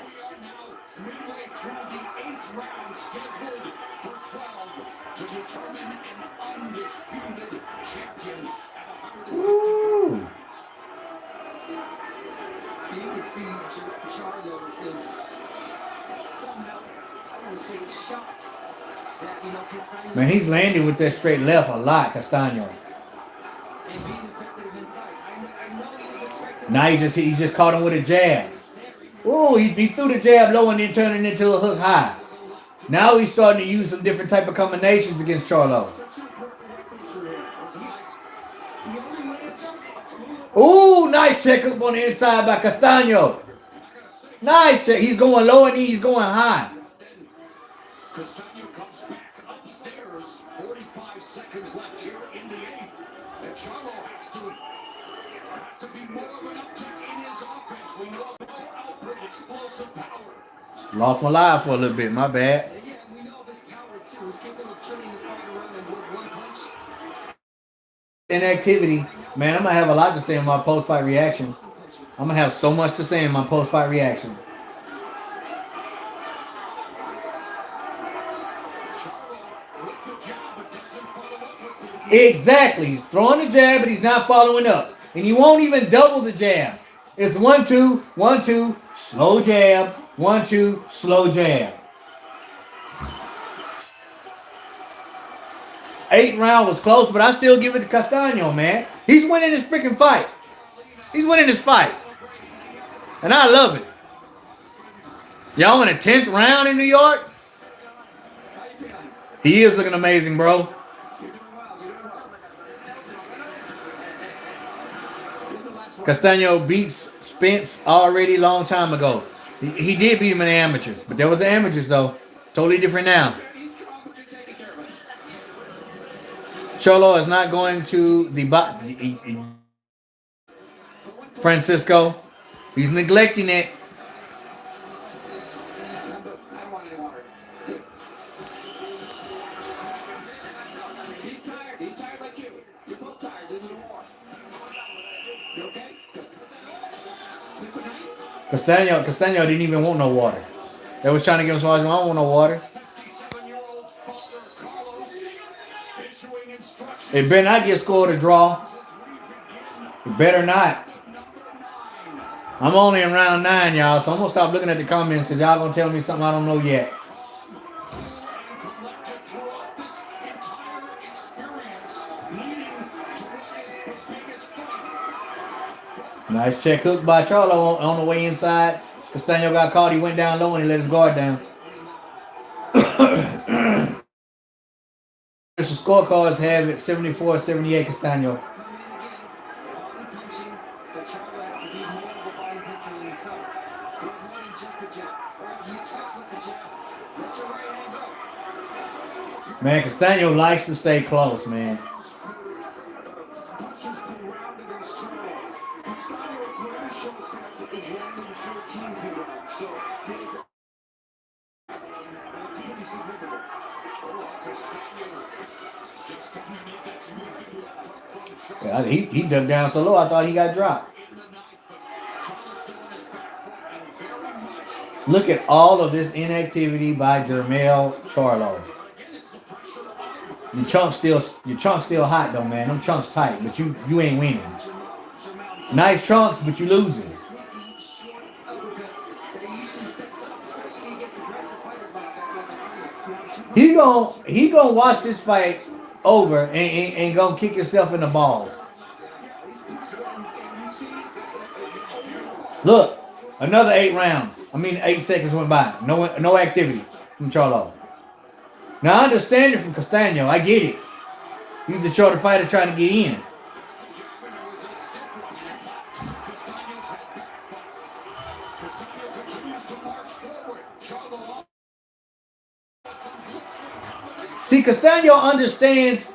Ooh. You can see Charlo is somehow, I would say, shocked that, Castano. Man, he's landing with that straight left a lot, Castano. And being effective inside. I know he was expecting. Now he just caught him with a jab. Ooh, he threw the jab low and then turned it into a hook high. Now he's starting to use some different type of combinations against Charlo. Ooh, nice check up on the inside by Castano. Nice check. He's going low and he's going high. Castano comes back upstairs. 45 seconds left here in the 8th. And Charlo has to be more of an uptick in his offense. We know no outbreak, explosive power. Lost my life for a little bit. My bad. Yeah, we know of his power too. He's capable of turning the fight around and with one punch. Inactivity. Man, I'm going to have a lot to say in my post-fight reaction. I'm going to have so much to say in my post-fight reaction. Exactly. He's throwing the jab, but he's not following up. And he won't even double the jab. It's 1-2, 1-2, slow jab, 1-2, slow jab. 8th round was close, but I still give it to Castano, man. He's winning this freaking fight. He's winning this fight. And I love it. Y'all in the 10th round in New York? He is looking amazing, bro. Castano beats Spence already a long time ago. He did beat him in the amateurs, but there was the amateurs, though. Totally different now. Charlo is not going to the Francisco. He's neglecting it. He's tired. He's tired like you. You're both tired. This is war. You okay? Good. Castano didn't even want no water. They was trying to give him some water. I don't want no water. It better not get scored a draw. It better not. I'm only in round 9, y'all, so I'm going to stop looking at the comments because y'all going to tell me something I don't know yet. Nice check hook by Charlo on the way inside. Castano got caught. He went down low and he let his guard down. The scorecards have it 74-78 Castano. Man, Castano likes to stay close, man. Yeah, he ducked down so low, I thought he got dropped. Look at all of this inactivity by Jermell Charlo. Your chunks still hot though, man. Them chunks tight, but you ain't winning. Nice chunks, but you losing. He gonna watch this fight over and gonna kick himself in the balls. Look, another 8 rounds. 8 seconds went by. No activity from Charlo. Now I understand it from Castano. I get it. He's a shorter fighter trying to get in. See, Castano understands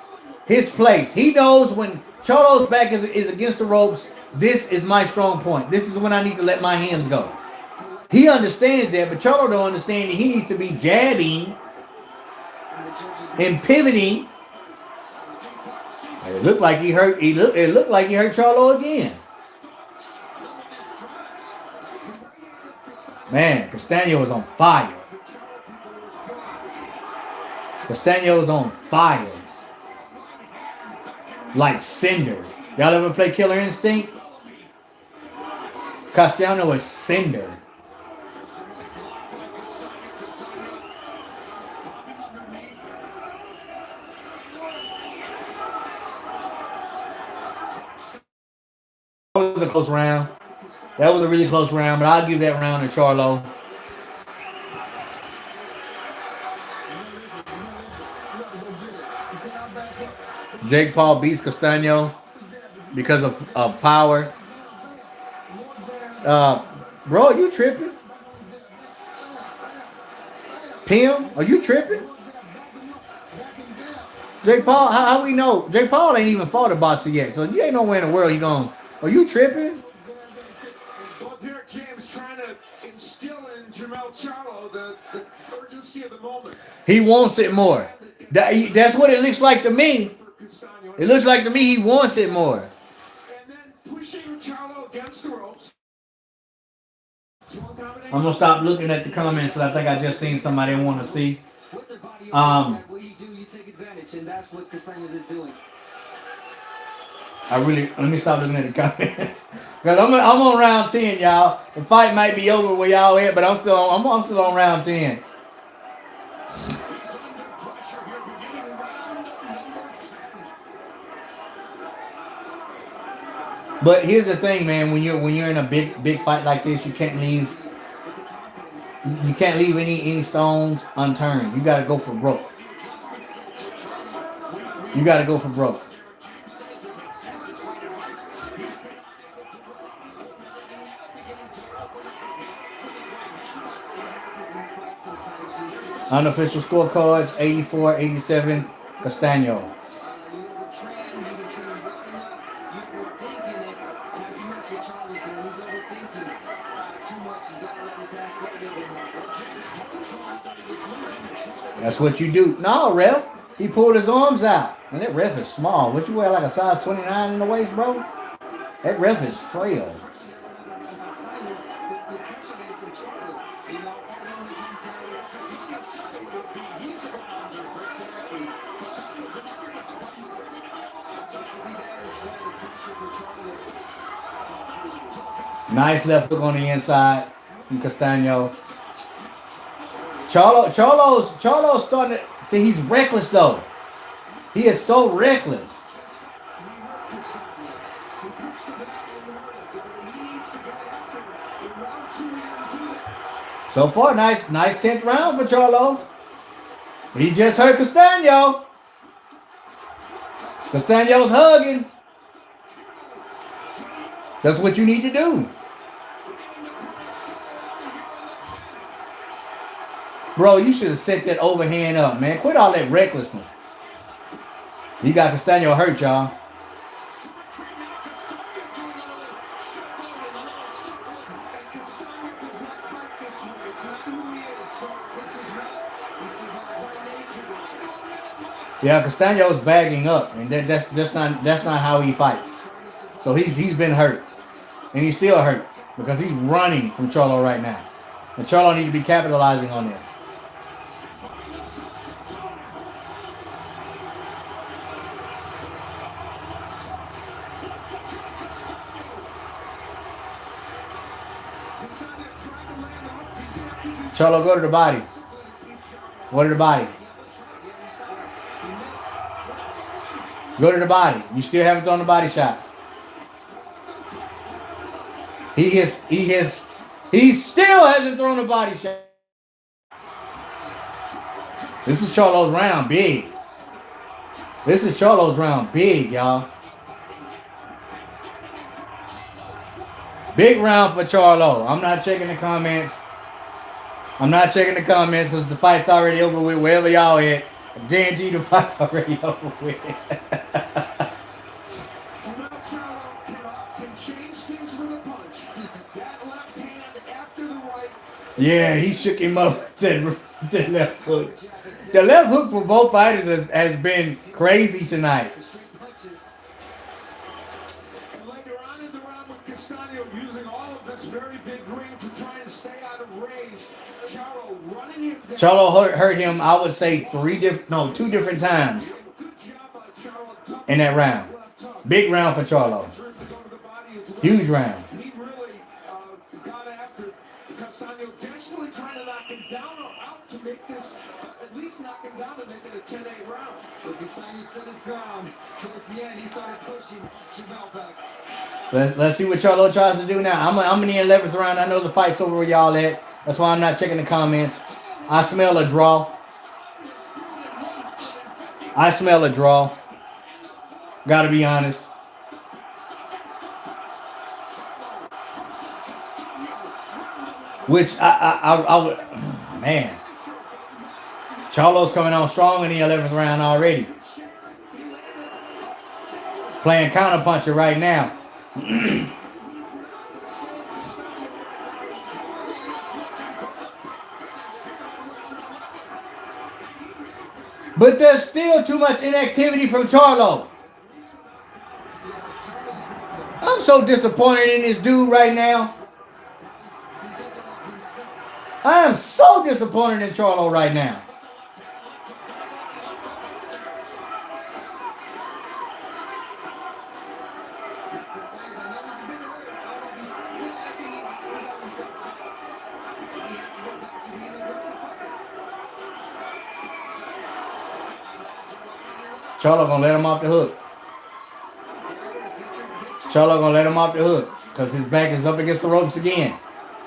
his place. He knows when Charlo's back is against the ropes, this is my strong point. This is when I need to let my hands go. He understands that, but Charlo don't understand that he needs to be jabbing and pivoting. It looked like he hurt. It looked like he hurt Charlo again. Man, Castano is on fire. Castano is on fire. Like cinder. Y'all ever play Killer Instinct? Castano is cinder. That was a close round. That was a really close round, but I'll give that round to Charlo. Jake Paul beats Castano because of power. Bro, are you tripping? Pim, are you tripping? Jake Paul, how we know? Jake Paul ain't even fought a boxer yet, so you ain't nowhere in the world he going. Are you tripping? Well, Derek James trying to instill in Jermell Charlo the urgency of the moment. He wants it more. That's what it looks like to me. It looks like to me he wants it more. And then pushing Charlo against the ropes. I'm gonna stop looking at the comments because I think I just seen somebody I want to see. What you do, you take advantage, and that's what Castano is doing. Let me stop looking at the comments because I'm on round 10, y'all. The fight might be over where y'all at, but I'm still on round 10. But here's the thing, man. When you're in a big fight like this, you can't leave any stones unturned. You got to go for broke. You got to go for broke. Unofficial scorecards, 84-87, Castano. That's what you do. No, ref. He pulled his arms out. And that ref is small. What, you wear like a size 29 in the waist, bro? That ref is frail. Nice left hook on the inside from Castano. Charlo's starting to see, he's reckless though. He is so reckless. So far, nice 10th round for Charlo. He just hurt Castano. Castano's hugging. That's what you need to do. Bro, you should have set that overhand up, man. Quit all that recklessness. You got Castano hurt, y'all. Yeah, Castano's bagging up, and that's not how he fights. So he's been hurt, and he's still hurt because he's running from Charlo right now, and Charlo needs to be capitalizing on this. Charlo, go to the body. Go to the body. Go to the body. You still haven't thrown the body shot. He still hasn't thrown a body shot. This is Charlo's round big. This is Charlo's round big, y'all. Big round for Charlo. I'm not checking the comments. I'm not checking the comments because the fight's already over with. Wherever y'all at, I guarantee the fight's already over with. Yeah, he shook him up to the left hook. The left hook for both fighters has been crazy tonight. And later on in the round with Castano using all of this very big ring to try and stay out of range. Charlo running him down. Charlo hurt him, I would say 2 different times in that round. Big round for Charlo. Huge round. He really got after Castano, desperately trying to knock him down or out to make this, at least knock him down and make it a 10-8 round. But Castano stood his ground. Towards the end, he started pushing Jamel back. Let's see what Charlo tries to do now. I'm in the 11th round. I know the fight's over where y'all at. That's why I'm not checking the comments. I smell a draw. I smell a draw. Gotta be honest. Which I would, man. Charlo's coming on strong in the 11th round already. Playing counterpuncher right now. But there's still too much inactivity from Charlo. I'm so disappointed in this dude right now. I am so disappointed in Charlo right now. Charlo gonna let him off the hook. Charlo gonna let him off the hook because his back is up against the ropes again.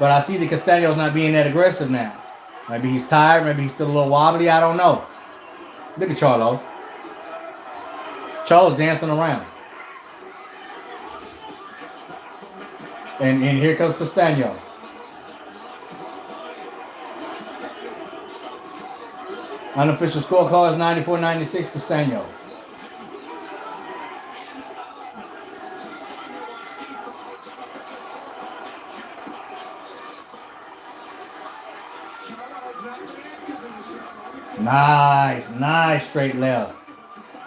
But I see that Castano's not being that aggressive now. Maybe he's tired. Maybe he's still a little wobbly. I don't know. Look at Charlo. Charlo's dancing around. And here comes Castano. Unofficial scorecard is 94-96 Castano. Nice straight left.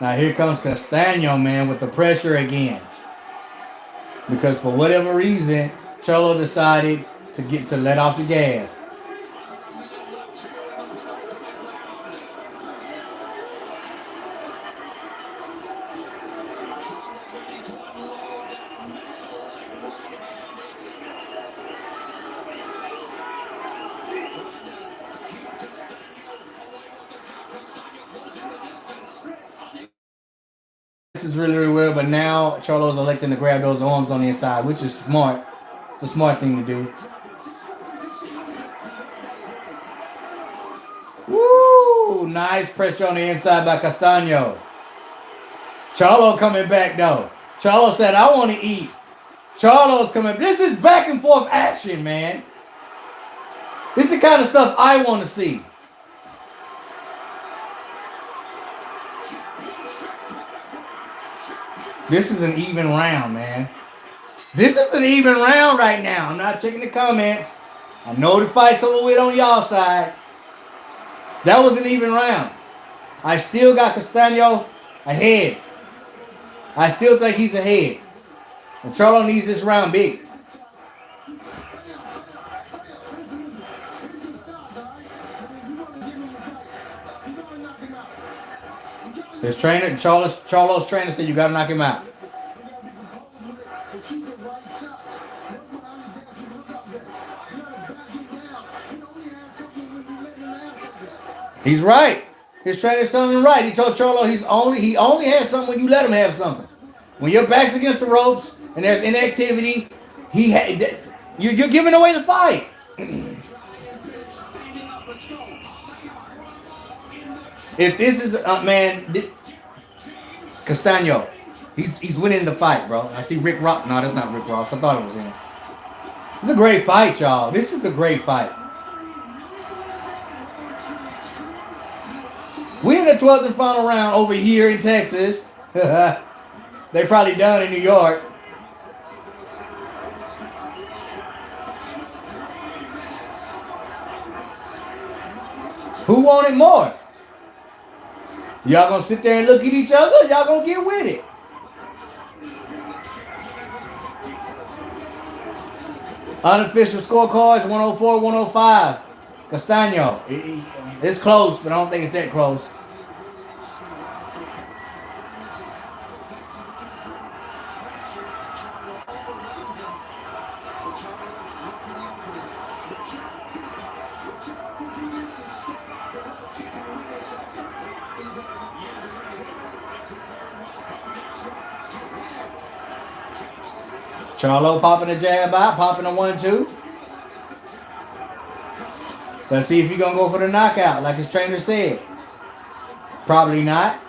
Now here comes Castano, man, with the pressure again. Because for whatever reason, Charlo decided to let off the gas. Is really well, but now Charlo's electing to grab those arms on the inside, which is smart. It's a smart thing to do. Woo! Nice pressure on the inside by Castano. Charlo coming back though. Charlo said, I want to eat. Charlo's coming. This is back and forth action, man. This is the kind of stuff I want to see. This is an even round, man. This is an even round right now. I'm not checking the comments. I know the fight's over with on y'all side. That was an even round. I still got Castano ahead. I still think he's ahead. And Charlo needs this round big. His trainer, Charlo's trainer said you gotta knock him out. He's right. His trainer's telling him right. He told Charlo he only has something when you let him have something. When your back's against the ropes and there's inactivity, you're giving away the fight. If this is Castano, he's winning the fight, bro. I see Rick Ross. No, that's not Rick Ross. I thought it was him. It's a great fight, y'all. This is a great fight. We're in the 12th and final round over here in Texas. They probably done in New York. Who wanted more? Y'all gonna sit there and look at each other? Y'all gonna get with it? Unofficial scorecards 104, 105. Castano. It's close, but I don't think it's that close. Charlo popping a jab out, popping a 1-2. Let's see if he's going to go for the knockout, like his trainer said. Probably not.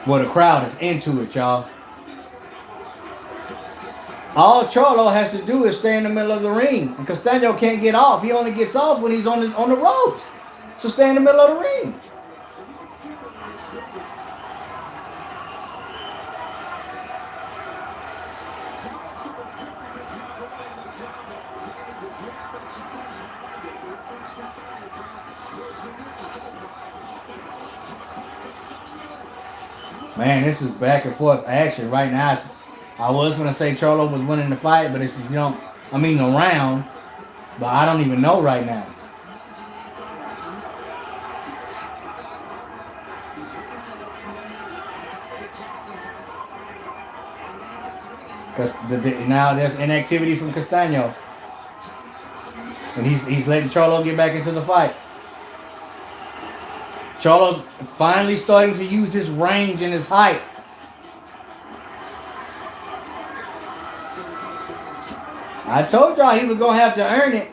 Well, the crowd is into it, y'all. All Charlo has to do is stay in the middle of the ring. And Castano can't get off. He only gets off when he's on the ropes. So stay in the middle of the ring. Man, this is back and forth action right now. I was going to say Charlo was winning the fight, but it's, the round. But I don't even know right now. Because now there's inactivity from Castano. And he's letting Charlo get back into the fight. Charlo's finally starting to use his range and his height. I told y'all he was going to have to earn it.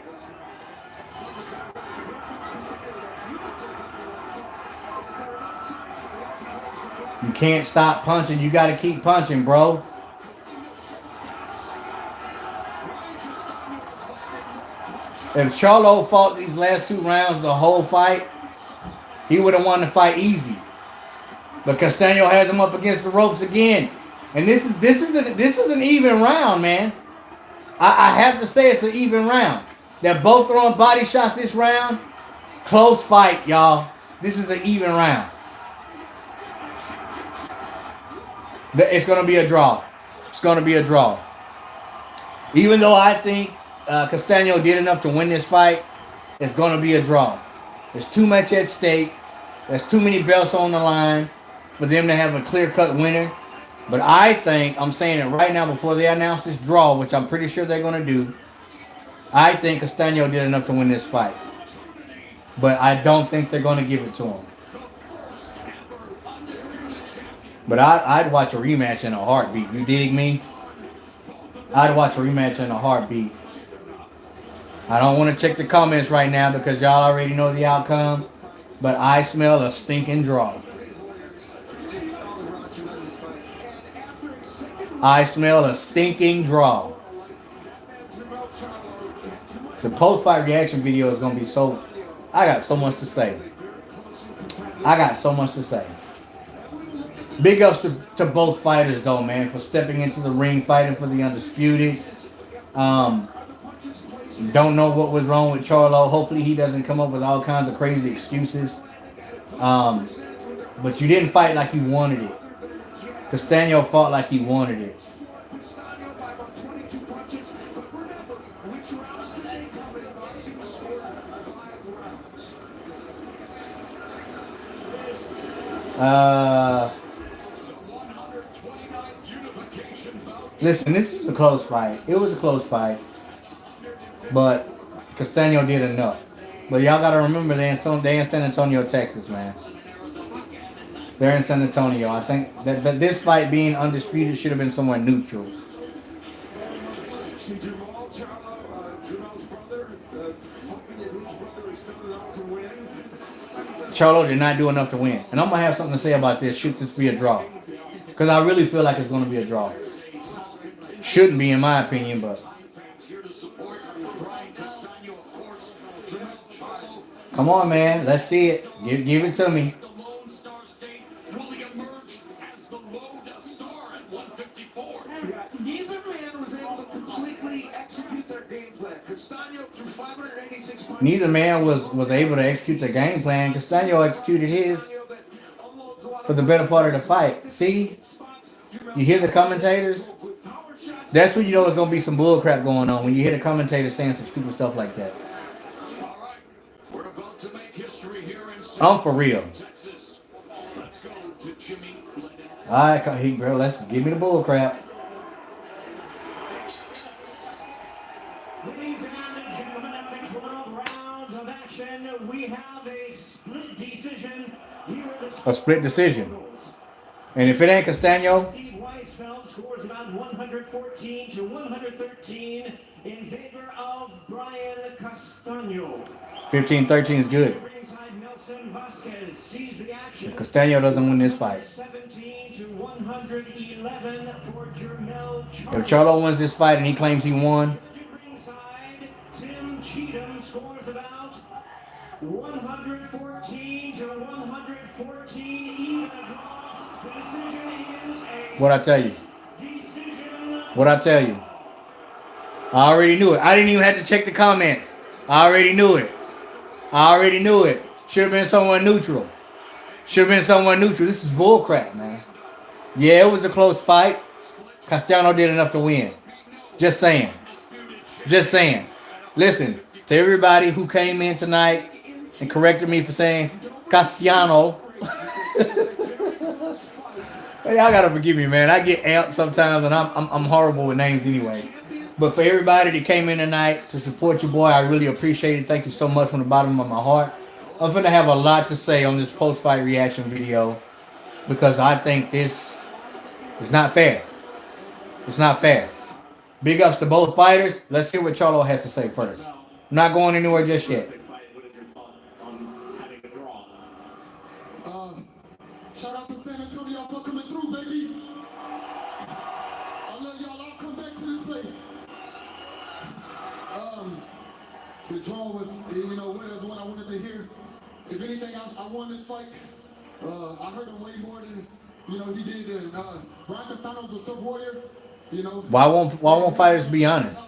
You can't stop punching. You got to keep punching, bro. If Charlo fought these last 2 rounds the whole fight, he would have won the fight easy. But Castano has him up against the ropes again. And this is an even round, man. I have to say it's an even round. They're both throwing body shots this round. Close fight, y'all. This is an even round. It's going to be a draw. It's going to be a draw. Even though I think Castano did enough to win this fight, it's going to be a draw. There's too much at stake. There's too many belts on the line for them to have a clear-cut winner. But I think, I'm saying it right now before they announce this draw, which I'm pretty sure they're going to do, I think Castano did enough to win this fight. But I don't think they're going to give it to him. But I'd watch a rematch in a heartbeat. You dig me? I'd watch a rematch in a heartbeat. I don't want to check the comments right now because y'all already know the outcome. But I smell a stinking draw. I smell a stinking draw. The post-fight reaction video is going to be so... I got so much to say. Big ups to both fighters, though, man, for stepping into the ring, fighting for the undisputed. Don't know what was wrong with Charlo. Hopefully he doesn't come up with all kinds of crazy excuses. But you didn't fight like you wanted it. Castano fought like he wanted it. Listen, this is a close fight. It was a close fight. But Castano did enough. But y'all got to remember they're in San Antonio, Texas, man. They're in San Antonio. I think that this fight being undisputed should have been somewhere neutral. See Jamal, Jamal's brother, hoping that his brother is still enough to win. Charlo did not do enough to win. And I'm going to have something to say about this. Should this be a draw? Because I really feel like it's going to be a draw. Shouldn't be, in my opinion, but... Come on, man. Let's see it. Give it to me. Neither man was able to completely execute their game plan. Castano threw 586 punches. Neither man was able to execute their game plan. Castano executed his for the better part of the fight. See? You hear the commentators? That's when you know there's going to be some bull crap going on. When you hear the commentators saying some stupid stuff like that. I'm for real. Alright, bro, let's give me the bull crap. Ladies and gentlemen, after 12 rounds of action, we have a split decision. A split decision. And if it ain't Castano, Steve Weisfeld scores about 114 to 113 in favor of Brian Castano. 15-13 is good. If Castano doesn't win this fight. 17 to 111 for Jermell Charlo. If Charlo wins this fight and he claims he won, Tim Cheatham scores about 114 to 114, even a draw. The decision is a what I tell you? decision. What I tell you? I already knew it. I didn't even have to check the comments. I already knew it. I already knew it. Should have been someone neutral. Should have been someone neutral. This is bullcrap, man. Yeah, it was a close fight. Castano did enough to win. Just saying. Just saying. Listen, to everybody who came in tonight and corrected me for saying Castano. Y'all gotta forgive me, man. I get amped sometimes, and I'm horrible with names anyway. But for everybody that came in tonight to support your boy, I really appreciate it. Thank you so much from the bottom of my heart. I'm gonna have a lot to say on this post-fight reaction video because I think this is not fair. It's not fair. Big ups to both fighters. Let's hear what Charlo has to say first. I'm not going anywhere just yet. Shout out to San Antonio for coming through, baby. I love y'all. I'll come back to this place. The draw was, was what I wanted to hear. If anything, I won this fight. I heard him way more than, he did. Brian Castano's a tough warrior. Why won't fighters be honest?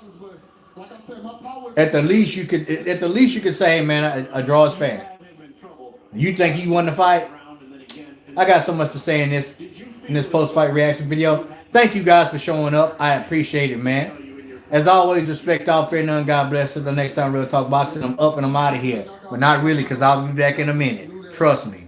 Like I said, my power is At the least you could say, hey, man, a draw is fair. You think he won the fight? I got so much to say in this post-fight reaction video. Thank you guys for showing up. I appreciate it, man. As always, respect all, fear none, God bless. Till the next time, Real Talk Boxing. I'm up and I'm out of here. But not really, because I'll be back in a minute. Trust me.